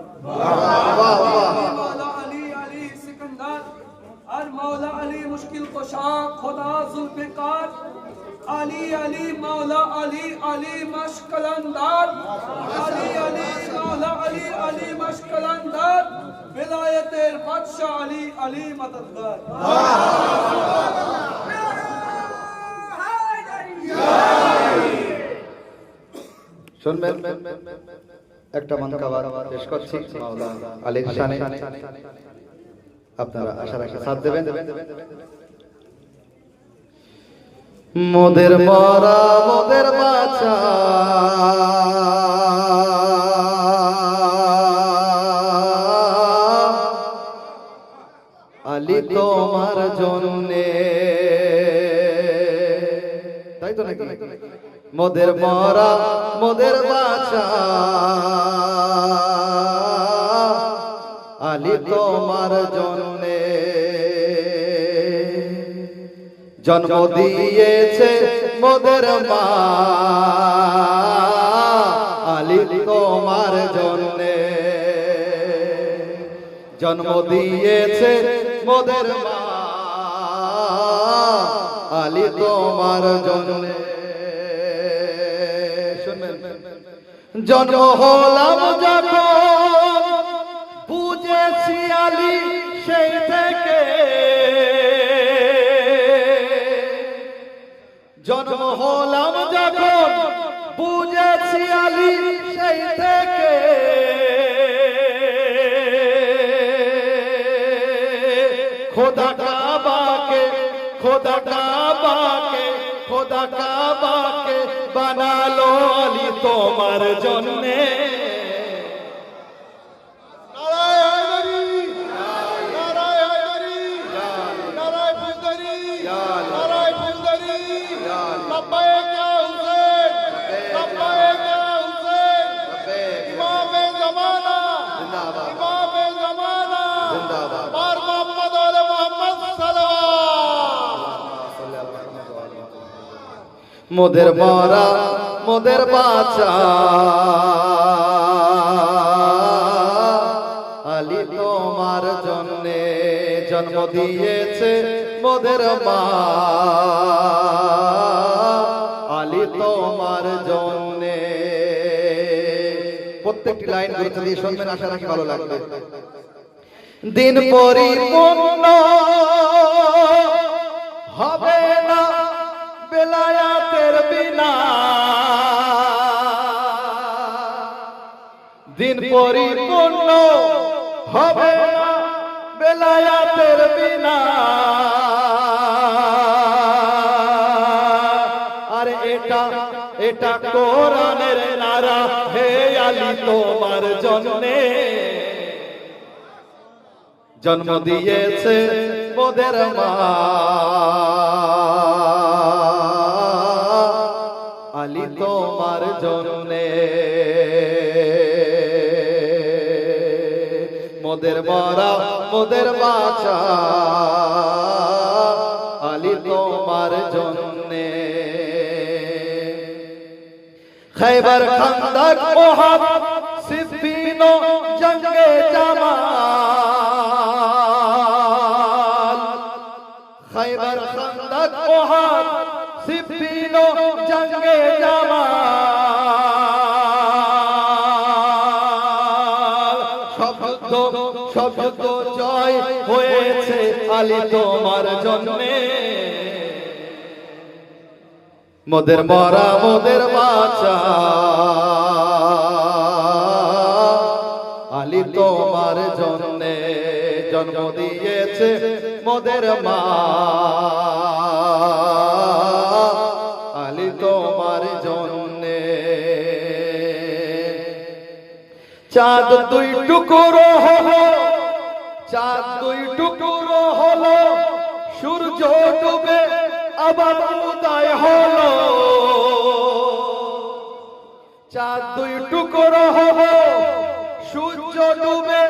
মাওলা আলী, আলী সিকান্দার, আর মাওলা আলী মুশকিল কুশা খুদা जुल्फिकार। আলী আলী মাওলা আলী, আলী মশকলন্দার, আলী আলী মাওলা আলী, আলী মশকলন্দার, বেলায়েতের বাদশা আলী, আলী মদদগার। শুনবেন একটা মানকাবাত পেশ করছি মাওলা আলীর শানে, আপনারা আশা রাখি সাথ দেবেন। মোদের মরা মোদের বাঁচা, আলী তোমার জন্যে, তাই তো নাকি? মোদের মরা মোদের বাঁচা, আলী তোমার জন্যে জন্ম দিয়েছে মোদের মা, আলী তোমার জন্যে জন্ম দিয়েছে মোদের মা, আলী তোমার জন্যে। জন্ম হলাম যখন বুঝেছি আলী সেই থেকে, জন্ম হলাম যখন বুঝেছি আলী সেই থেকে খোদা কাবাকে খোদা কাবাকে খোদা কাবাকে বানালো আলী তোমার জন্যে মোদের মরা মোদের বাঁচা আলী তোমার জন্যে জন্ম দিয়েছে মোদের মা আলী তোমার জন্যে। প্রত্যেকটি লাইন গুরুত্ব দিয়ে শুনবেন, আশা রাখি ভালো লাগবে। দিন পরিপূর্ণ হবে না বেলায়াতের বিনা, দিন পরিপূর্ণ হবে না বেলায়াতের বিনা। আর এটা কোরআনের নারা, হে আলী তোমার জন্যে জন্ম দিয়েছে মোদের মা আলী তোমার জন্যে। মোদের মরা মোদের বাঁচা আলী তোমার জন্যে। খৈবর খন্দক ওহাদ সিফিন জঙ্গে জামাল, খৈবর খন্দক ওহাদ সিফিন জঙ্গে জামাল, সব যুদ্ধ জয় হয়েছে আলী তোমার জন্যে। মোদের মরা মোদের বাঁচা আলী তোমার জন্যে জন্ম দিয়েছে মোদের মা আলী তোমার জন্যে। চাঁদ দুই টুকরো হলো, চাঁদ দুই টুকরো হলো, সূর্য ডুবে আবার উদয় হলো। চাঁদ দুই টুকরো হলো, সূর্য ডুবে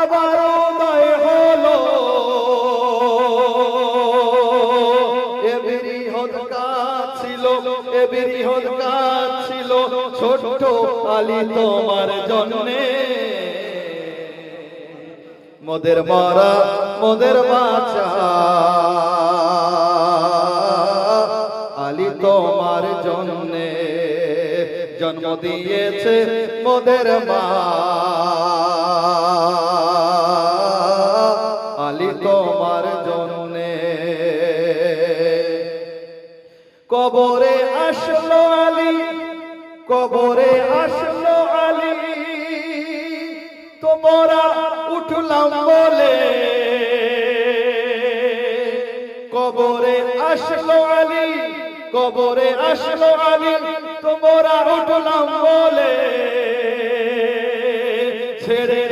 আবার উদয় হলো। এ বৃহৎ কাজ ছিল, এ বৃহৎ কাজ ছিল ছোট্ট আলী তোমার জন্যে। মোদের মরা মোদের বাঁচা আলী তোমার জন্যে জন্ম দিয়েছে মোদের মা আলী তোমার জন্যে। কবরে আসলো আলী, কবরে আসলো আলী, তোমরা উঠলাম বলে। কবরে আসলো আলী, কবরে আসলো আলী, তোমরা উঠলাম বলে। ছেড়ে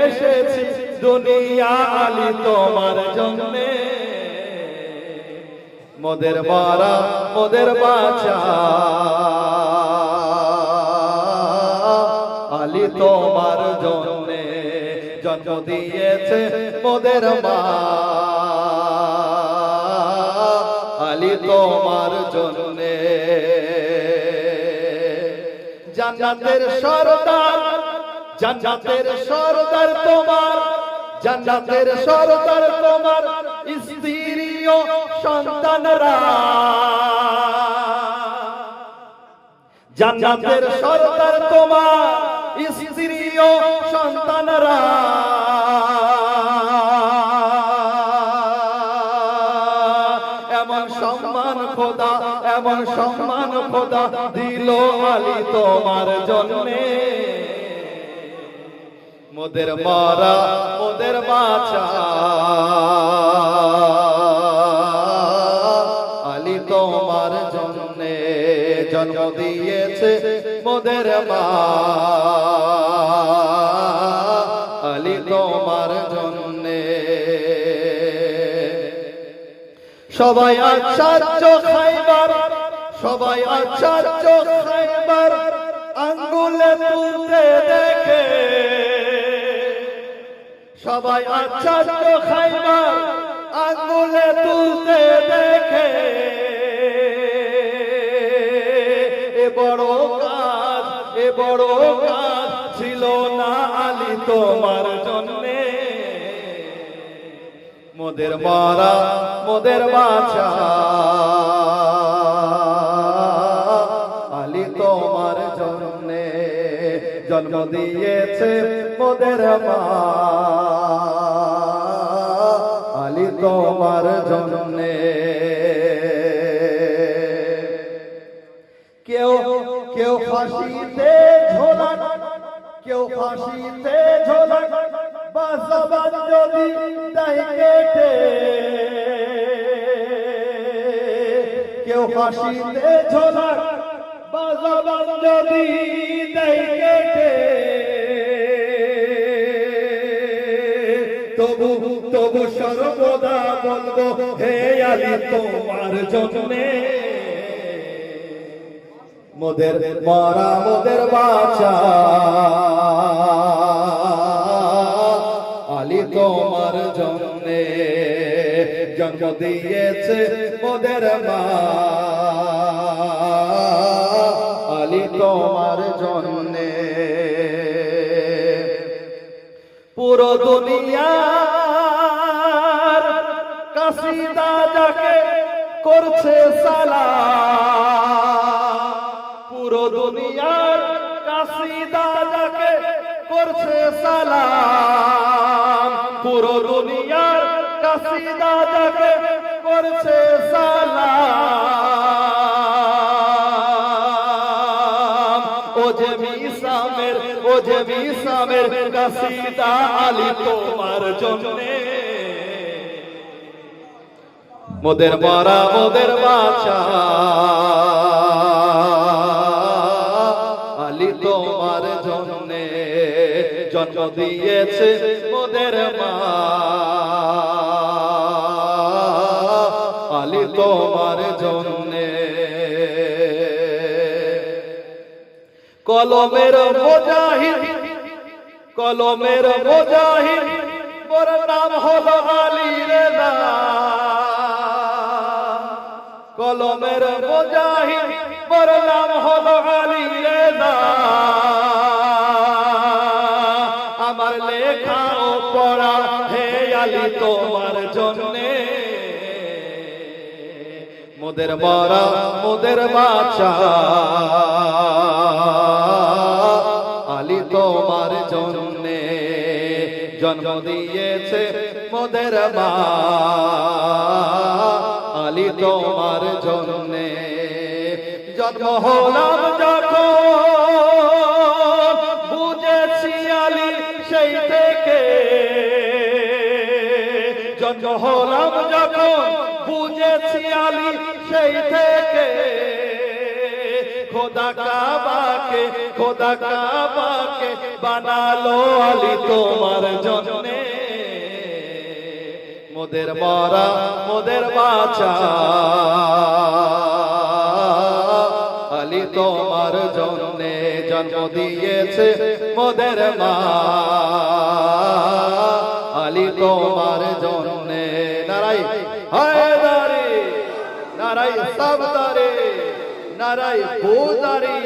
এসেছি দুনিয়া আলী তোমার জন্যে। মোদের মারা মোদের বাঁচা আলী তোমার জন্যে জন্ম দিয়েছে মোদের মা আলী তোমার জন্যে। জান্নাতের সরদার, জান্নাতের সরদার তোমার, জান্নাতের সরদার তোমার স্ত্রী ও সন্তানরা। জান্নাতের সরদার তোমার স্ত্রী ও সন্তানরা। এমন সম্মান খোদা, এমন সম্মান খোদা দিল আলী তোমার জন্যে। মোদের মারা মোদের বাঁচা আলী তোমার জন্যে জন্ম দিয়েছে মোদের মা, আলী তোমার জন্যে। সবাই আচার্য খাইবার, সবাই আচার্য খাইবার আঙ্গুলে তুলতে দেখে, সবাই আচার্য খাইবার আঙ্গুলে তুলতে দেখে। এ বড় কাজ, এ বড় কাজ ছিল না আলী তোমার জন্যে। মোদের মারা মোদের বাঁচা আলী তোমার জন্যে জন্ম দিয়েছে মোদের মা, আলী তোমার জন্যে। কেউ কেউ ফাঁসিতে ঝোলা, কেউ ফাঁসিতে ঝোলা বাঁশবান যদি দেয় কেটে, কেউ ফাঁসিতে ঝোলা বাঁশবান যদি দেয় কেটে। তবু তবু সর্বদা বলবো হে আলী তোমার জন্যে। মোদের মারা মোদের বাঁচা আলী তোমার জন্যে জন্ম দিয়েছে মোদের মা, আলী তোমার জন্যে। পুরো দুনিয়ার কাসিদা যাকে করছে সালাম, পুরো দুনিয়ার কাসিদা যাকে করছে সালাম, পুরো দুনিয়ার কাসিদা যাকে করছে সালাম। ও যে মিসামের, ও যে মিসামের কাসিদা আলী তোমার জন্যে। মোদের মারা মোদের বাঁচা আলী তোমার জন্যে জন্ম দিয়েছে মোদের মা, আলী তোমার জন্যে। কলমের মুজাহিদ, কলমের মুজাহিদ মোর নাম হলো আলী রেজা, কলমের মুজাহিদ মোর নাম হলো আলী রেজা। আমার লেখা ও পড়া হে আলী তোমার জন্যে। মোদের মারা মোদের বাঁচা আলী তোমার জন্যে জন্ম দিয়েছে মোদের মা, আলী তোমার জন্যে। জন্ম হলাম যখন বুঝেছি আলী সেই থেকে, জন্ম হলাম যখন বুঝেছি আলী সেই থেকে। খোদা কাবাকে, খোদা কাবাকে বানালো আলী তোমার জন্যে। মোদের মারা মোদের বাঁচা আলী তোমার জন্যে জন্ম দিয়েছে মোদের মা, আলী তোমার জন্যে। নারাই হায়দারি, নারাই সাবদারি, নারাই বুদারি,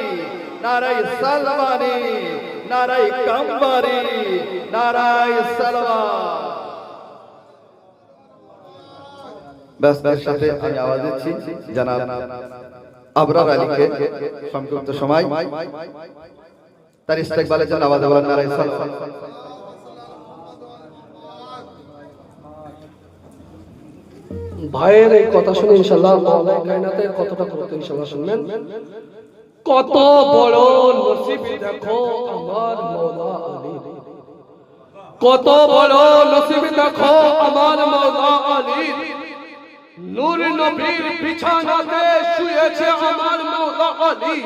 নারাই সালমানি, নারাই কাম্বারি, নারাই সালমান। ব্যস্তের সাথে আমি আওয়াজ দিচ্ছি জানাব আবরার আলীকে সংক্ষিপ্ত সময় তার ইস্তেকবালের জন্য আওয়াজ দেওয়ার নারাই সালমান। ভাইয়ের এই কথা শুনে ইনশাআল্লাহ মাওলানা কায়নাতের কতটা করতে ইনশাআল্লাহ শুনবেন। কত বড় নসিব দেখো আমার মাওলা আলী, কত বড় নসিব দেখো আমার মাওলা আলী, নূর নবীর বিছানাতে শুয়েছে আমার মাওলা আলী।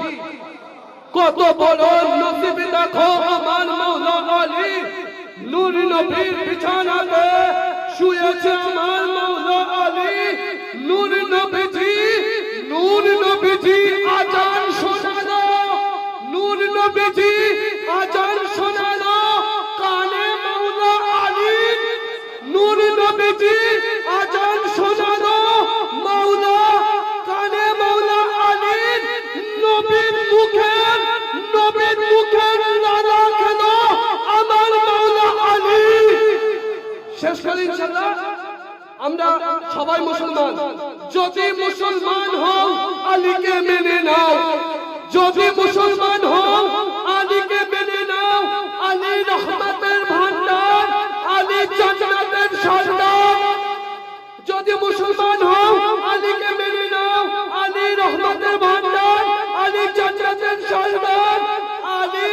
কত বড় নসিব দেখো আমার মাওলা আলী, নূর নবীর বিছানাতে শুয়েছে আমার মাওলা আলী। নূর নবীজি আজান শোনালো, নূর নবীজি আজান শোনালো কানে মাওলা আলী। নূর নবীজি আজান শোনালো মাওলা কানে মাওলা আলী। নবীর মুখের লালা খেলো আমার মাওলা আলী। শেষ করি ইনশাআল্লাহ। আমরা সবাই মুসলমান, যদি মুসলমান হও আলীকে মেনে নাও, যদি মুসলমান হও আলীকে মেনে নাও। আলী রহমতের ভান্ডার, আলী জান্নাতের সর্দার। যদি মুসলমান হও আলীকে মেনে নাও, আলী রহমতের ভান্ডার, আলী জান্নাতের সর্দার। আলী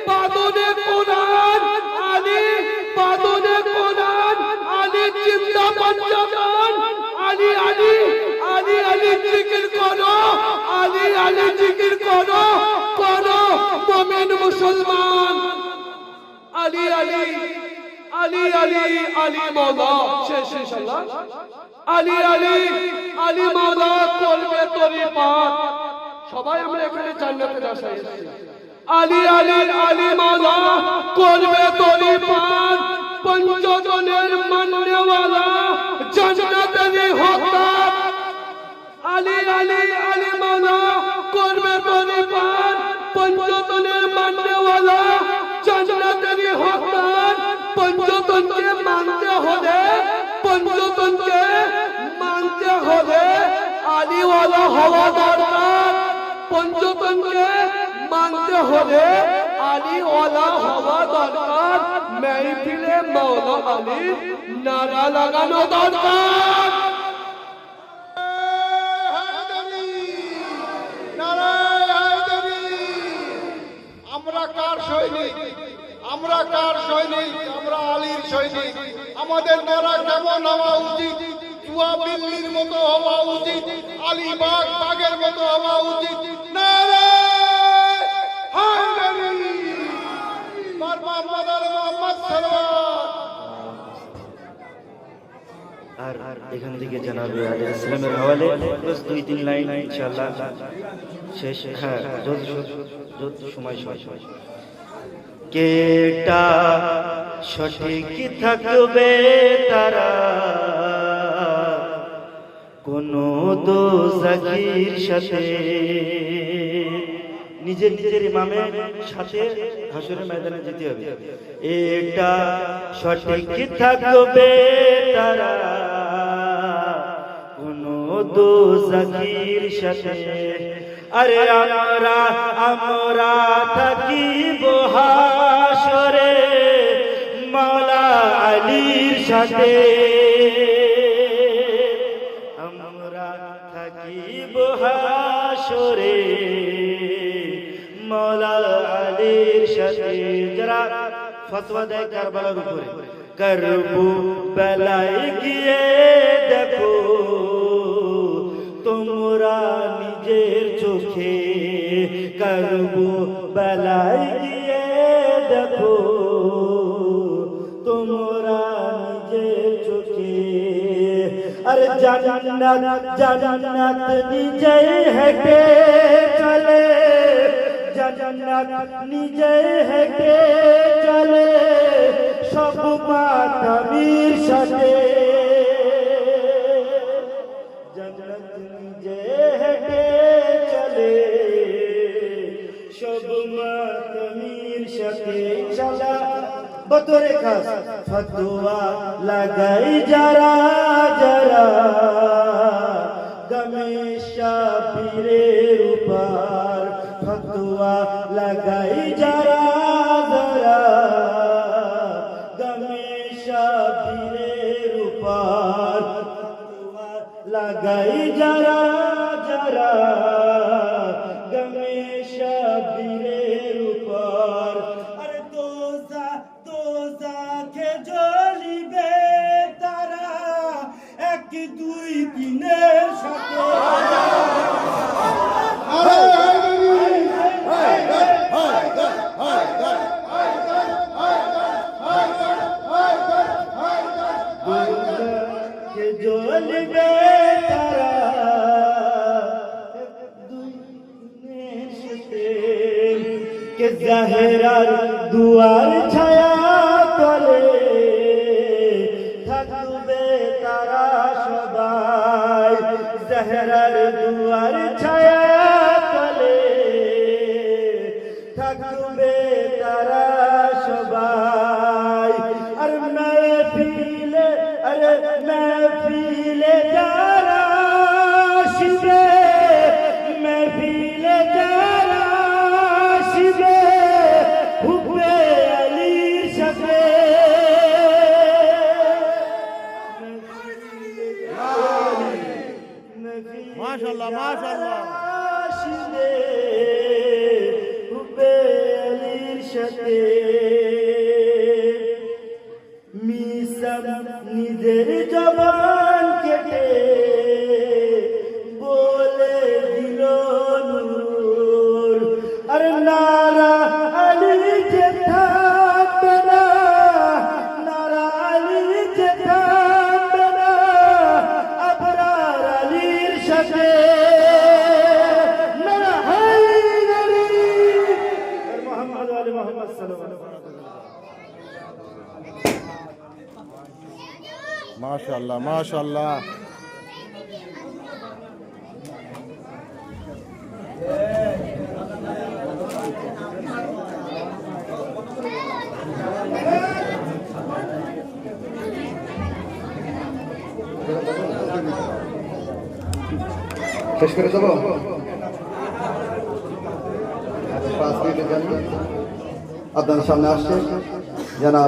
বাদনে কোরআন, আলী বাদনে কোরআন, আলী জিন্দা পঞ্চগান। আলী আলী আলী আলী জিকির করো, আলী আলী জিকির করো, করো মুমিন মুসলমান। আলী আলী আলী আলী আলী মাওলা। শেষ ইনশাআল্লাহ। আলী আলী আলী মাওলা করবে তোরি পার। সবাই আমরা এখানে জান্নাতের আশায় এসেছি। আলী আলী আলী মাওলা করবে তোরি পার। পঞ্চজনের মাননেওয়ালা জান্নাতেরই হকদার। আলী আলী আলী মাওলা করবে তোরি পার। পঞ্চজনের মাননেওয়ালা জান্নাতেরই হকদার। পঞ্চজনকে মানতে হলে, পঞ্চজনকে মানতে হলে আলীওয়ালা হওয়া দরকার। পঞ্চজনকে মানতে হলে আলীওয়ালা হওয়া দরকার। মেহফিলে মাওলা আলীর নারা লাগানো দরকার। আমরা কার সৈনিক? আমরা কার সৈনিক? আমরা আলীর সৈনিক। আমাদের নারা কেমন হওয়া উচিত? চুয়া বিল্লির মতো হওয়া উচিত, আলী বাঘের মতো হওয়া উচিত। নারে হায়দারি, মোহাম্মদ আলী মোহাম্মদ সাল্লাল্লাহু। আর এখান থেকে জানাবে আলী ইসলামের হওয়ালে বাস 2-3 লাইন ইনশাআল্লাহ শেষ। হ্যাঁ, যত সময় কেটা সঠিক থাকবে তারা, কোন দোজাকির সাথে। নিজের ইমামের সাথে হাসরের ময়দানে যেতে হবে। এটা সঠিক থাকবে তারা, কোন দোজাকির সাথে। আরে আমরা থাকিব হাসরে মাওলা আলীর সাথে। আমরা থাকিব হাসরে মাওলা আলীর সাথে। যারা ফতোয়া দেয় কারবালার উপরে, কারবালায় গিয়ে দেখো তোমরা নিজের চোখে। কারবালায় গিয়ে দেখো তোমরা নিজের চোখে। अरे जन्नत जन्नत निजे हेटे चले, जन्नत निजे हेटे चले, सब मातमीर साथे। जन्नत निजे हेटे चले, सब मातमीर साथे। इंशाल्लाह बतौरे खास फतवा लगाई जरा जरा, गमेशा पीरेर ऊपर फतवा लगाई जरा जरा, गमेशा पीरेर ऊपर फतवा কে জাহেরার দুয়ার ছায়া তলে থাকবে তারা সবাই, জাহেরার দুয়ার ছায়া তলে থাকবে তারা সবাই। আর महफिले যারা আসবে, महफिले যারা আসবে হুব্বে আলীর সাথে। মাশাআল্লাহ মাশাআল্লাহ আসবে হুব্বে আলীর সাথে। মিসাম নিজের জবান কেটে বলে দিল নূর, আর নারা আলী যে থাকবে না, নারা আলী যে থাকবে না আবরার আলীর সাথে। নারা হায়দারি আর মোহাম্মদ আলী মোহাম্মদ সাল্লাল্লাহু আলাইহি ওয়াসাল্লাম। মাশাআল্লাহ মাশাআল্লাহ। শেষ করে দেবো 5 মিনিটের জন্য। আপনাদের সামনে আসছে জনাব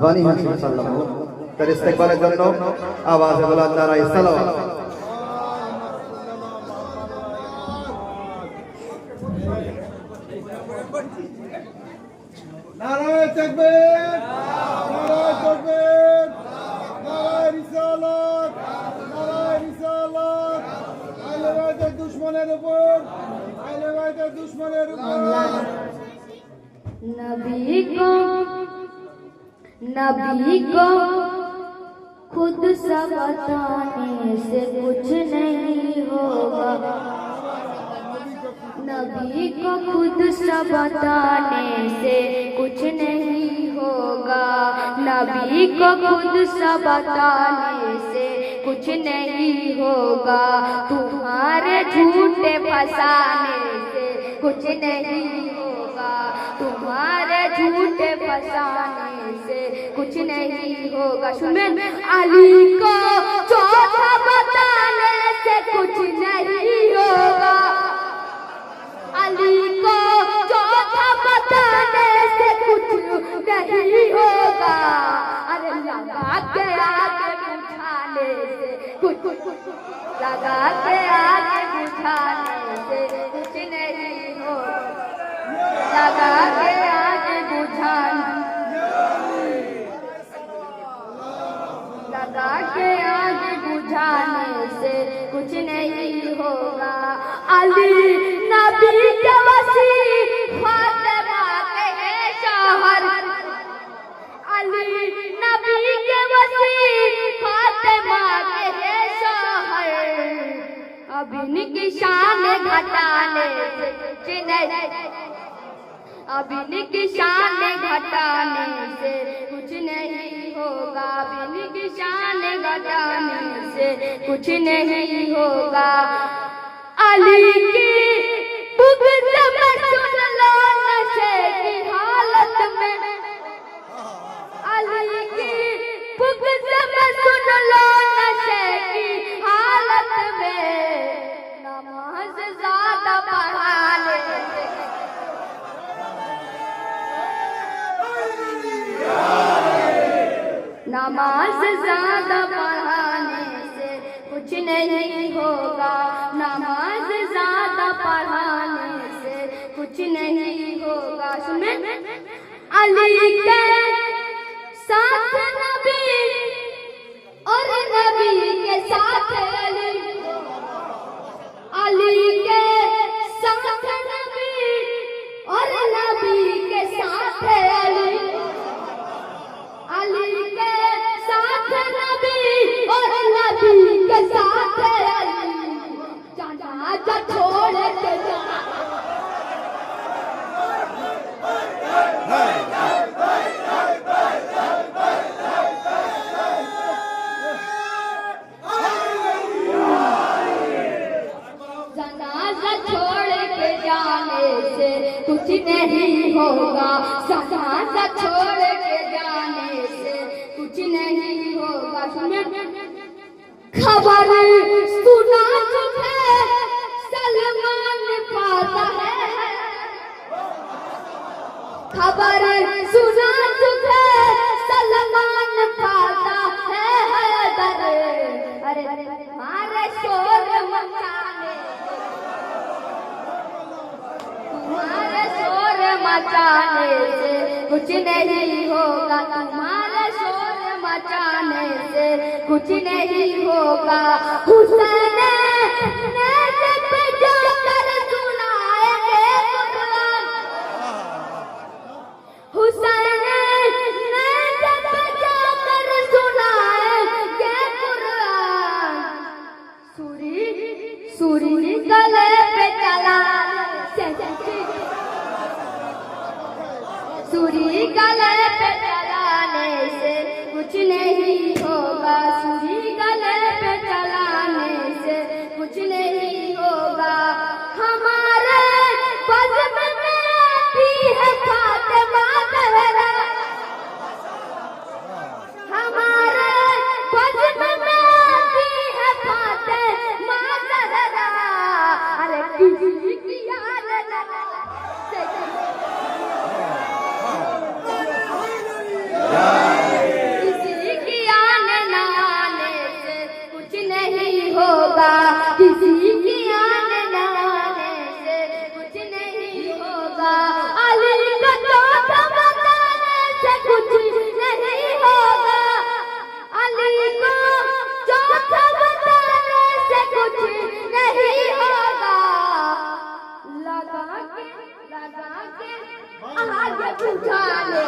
বানী হাসান সাল্লাল্লাহু তার ইস্তেকবালের জন্য আওয়াজে বলেন নারায়ে সালাওয়াত। নারায়ে তাকবীর, নারায়ে তাকবীর, নারায়ে রিসালাত, নারায়ে রিসালাত। আহলে বাইতের দুশমনের উপর, আহলে বাইতের দুশমনের উপর। नबी को खुद सा बताने से कुछ नहीं होगा, नबी को खुद सा बताने से कुछ नहीं होगा, नबी को खुद सा बताने से कुछ नहीं होगा, तुम्हारे झूठे फसाने से कुछ नहीं होगा, तुम्हारे झूठे फसाने से कुछ नहीं होगा। सुने अली को चौथा बताने से कुछ नहीं होगा, अली को चौथा बताने से कुछ नहीं होगा, अरे लगा के आगे बुझाने से कुछ लगा के आगे बुझाने से कुछ नहीं होगा, लगा के आगे बुझाने, लगा के आगे बुझाने से कुछ नहीं होगा। अली नबी के वसी, फातिमा के शौहर, अली नबी के वसी, फातिमा के शौहर, अब इनकी शान घटाने से कुछ नहीं, अब इनकी शान घटाने से कुछ नहीं होगा, अब इनकी शान घटाने से कुछ नहीं होगा। अली की बुग़्ज़ में सुन लो नशे की हालत में, अली की बुग़्ज़ में सुन लो नशे की हालत में, नमाज ज़्यादा पढ़ाने से नमाज ज़्यादा पढ़ाने से कुछ नहीं होगा, नमाज ज़्यादा पढ़ाने से कुछ नहीं होगा। सुने अली के साथ नबी और नबी के साथ अली, अली के साथ नबी और नबी के साथ अली, अली के साथ नबी और नबी के साथ अली, जनाजा छोड़ के जा, जनाजा छोड़ के जाने से कुछ नहीं होगा, जनाजा छोड़ के जाने से कुछ नहीं होगा। सुनिए खबर सुना तुझे सलमान पाता है, खबर सुना तुझे सलमान पाता है। अरे तुम्हारे शोर मचाने, तुम्हारे शोर मचाने से कुछ नहीं होगा, तुम्हारे शोर मचाने से कुछ नहीं होगा। हुसैन ने जब जाकर सुनाएंगे कुरान, हुसैन ने जब जाकर सुनाएंगे कुरान, सूरी गले पे चलाने से, सूरी गले पे चलाने से कुछ नहीं होगा, सूरी गले पे चलाने से कुछ नहीं होगा। हमारे बज़्म में आती है फातिमा ज़हरा, हमारे बज़्म में आती है फातिमा ज़हरा। अरे किसी की याद लगा किसी की आने ना आने से कुछ नहीं होगा, किसी की आने ना आने से कुछ नहीं होगा। अली को चौथा बताने से कुछ नहीं होगा, अली को चौथा बताने से कुछ नहीं होगा। लगा के आगे बुझाने,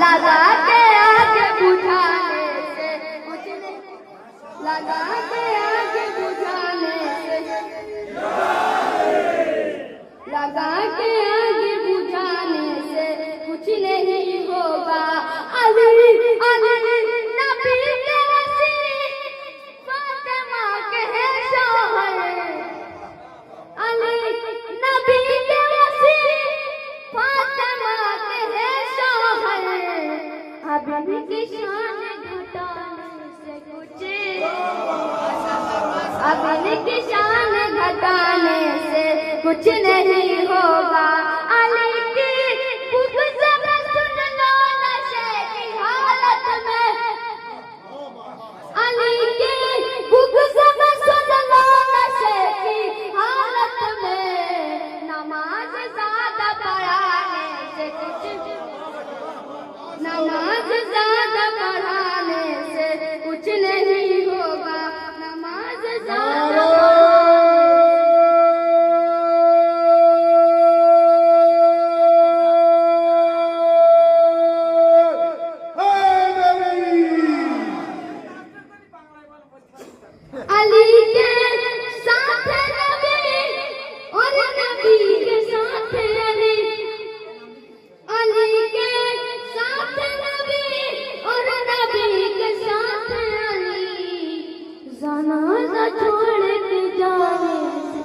लगा के आगे बुझाने से कुछ नहीं, लगा के आगे बुझाने से, लगा के आगे बुझाने से कुछ नहीं होगा। अली नबी के वसी, फातिमा के शौहर, अली नबी के वसी, फातिमा के शौहर। अभी की शान घटाने से कुछ, अभी की शान घटाने से कुछ नहीं होगा। अली की बुग़्ज़ में सुन लो नशे की हालत में, अली की बुग़्ज़ में सुन लो नशे की हालत में। नमाज ज़्यादा पढ़ाने से कुछ, नमाज ज़्यादा पढ़ाने से कुछ नहीं होगा, नमाज ज़्यादा अली के साथ नबी और नबी के साथ अली, अली के साथ नबी और नबी के साथ अली। जनाजा छोड़ के जाने से,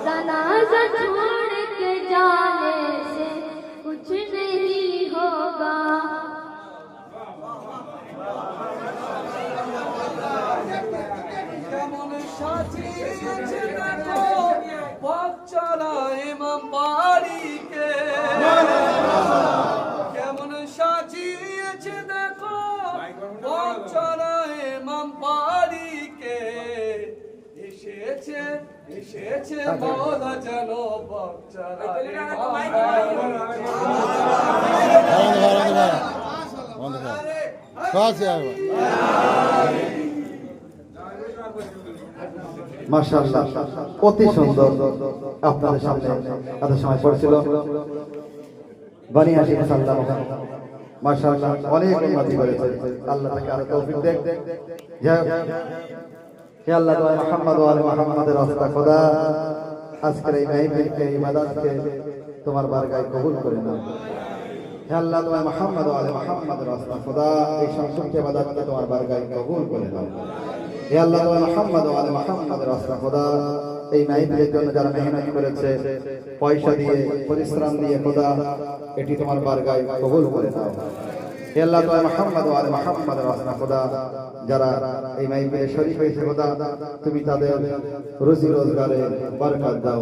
जनाजा छोड़ के जाने से कुछ नहीं होगा। কেমন সাজিয়েছে দেখো পথ চলা ইমাম বাড়িকে, কেমন সাজিয়েছে দেখো পথ চলা ইমাম বাড়িকে। এসেছে এসেছে মওলা যেন পথ চলা ইমাম মাশাআল্লাহ, অতি সুন্দর। আপনাদের সামনে এত সময় পড়ছিল বানি হাশিম সাল্লাল্লাহু আলাইহি ওয়াসাল্লাম, মাশাআল্লাহ অনেক উন্নতি করেছে। আল্লাহ তাকে আরো তৌফিক দেন। হে আল্লাহ, দয়া মুহাম্মদ ওয়া আলে মুহাম্মাদের রাস্তা খোদা আজকের এই মাহফিলকে, ইবাদতকে তোমার বারগাহে কবুল করে নাও। হে আল্লাহ, দয়া মুহাম্মদ ওয়া আলে মুহাম্মাদের রাস্তা খোদা এই সংক্ষিপ্ত ইবাদতকে তোমার বারগাহে কবুল করে নাও। হে আল্লাহ তোমার মুহাম্মদ ওয়া আলি মুহাম্মাদের রাসূল খোদা এই মাহফিলের জন্য যারা মেহনত করেছে পয়সা দিয়ে পরিশ্রম দিয়ে খোদা এটি তোমার বারগায় কবুল করে নাও হে আল্লাহ তোমার মুহাম্মদ ওয়া আলি মুহাম্মাদের রাসূল খোদা যারা এই মাহফিলে শরীক হয়েছে খোদা তুমি তাদের রুজি রোজগারে বরকত দাও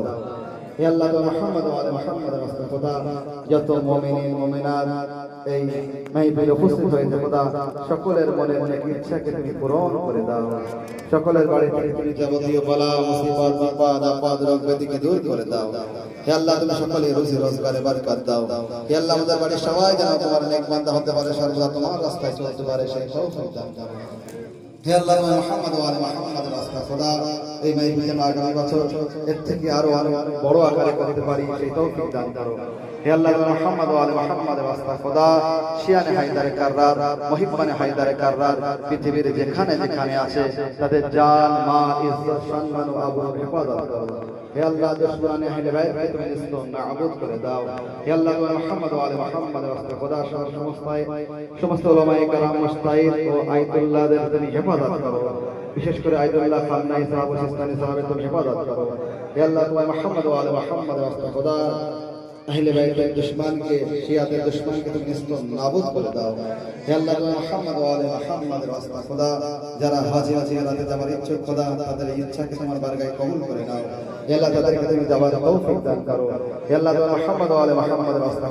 হে আল্লাহ তোমার মুহাম্মদ ওয়া আলি মুহাম্মাদের রাসূল খোদা যত মুমিন মুমিনাত এই মাহফিলে উপস্থিত হয়েছে খোদা সকলের মনের অনেক ইচ্ছাকে তুমি পূরণ করে দাও সকলের বাড়ি থেকে তুমি যাবতীয় বালা মুসিবত বিপদ আপদ রোগ ব্যাধিকে দূর করে দাও হে আল্লাহ তুমি সকলের রুজি রোজগারে বরকত দাও হে আল্লাহ আমাদের বাড়ির সবাই যেন তোমার নেক বান্দা হতে পারে সর্বদা তোমার রাস্তায় চলতে পারে সেই তৌফিক দাও হে আল্লাহ মুহাম্মদ ওয়া আলি মুহাম্মাদের রাসূল খোদা এই মাহফিল যেন আগামী বছর এর থেকে আরো বড় আকারে করতে পারি সেই তৌফিক দান করো হে আল্লাহ মুহাম্মদ ওয়া আলি মুহাম্মাদের রাসূল খোদা শিয়ানে হায়দারে কাররার মুহিব্বানে হায়দারে কাররার পৃথিবীর যেখানে যেখানে আছে তাদের জান মাল ইজ্জত সম্মান ও আবরুর হেফাজত করো হে আল্লাহ দুশমনে আহলে বাইতকে তুমি নিস্ত নাবুদ করে দাও হে আল্লাহ মুহাম্মদ ওয়া আলি মুহাম্মাদের রাসূল খোদা সমস্ত উলামায়ে কেরাম মুস্তাহিদ ও আয়াতুল্লাহদের তুমি হেফাজত করো বিশেষ করে আয়াতুল্লাহ খাননাই সাহাব সিস্তানি সাহাবের তুমি হেফাজত করো হে আল্লাহ মুহাম্মদ ওয়া আলি মুহাম্মাদের রাসূল খোদা আহলে বাইতের দুশমনকে শিয়াদের দুশমনকে তুমি নিস্ত নাবুদ করে দাও হে আল্লাহ মুহাম্মদ ওয়া আলি মুহাম্মাদের রাসূল খোদা যারা হাজী জিয়ারতে যাওয়ার ইচ্ছুক খোদা তাদের ইচ্ছাকে তোমার বারগায় কবুল করে নাও হে আল্লাহ তাদেরকে তুমি যাওয়ার তৌফিক দান করো হে আল্লাহ মুহাম্মদ ওয়া আলি মুহাম্মাদের রাসূল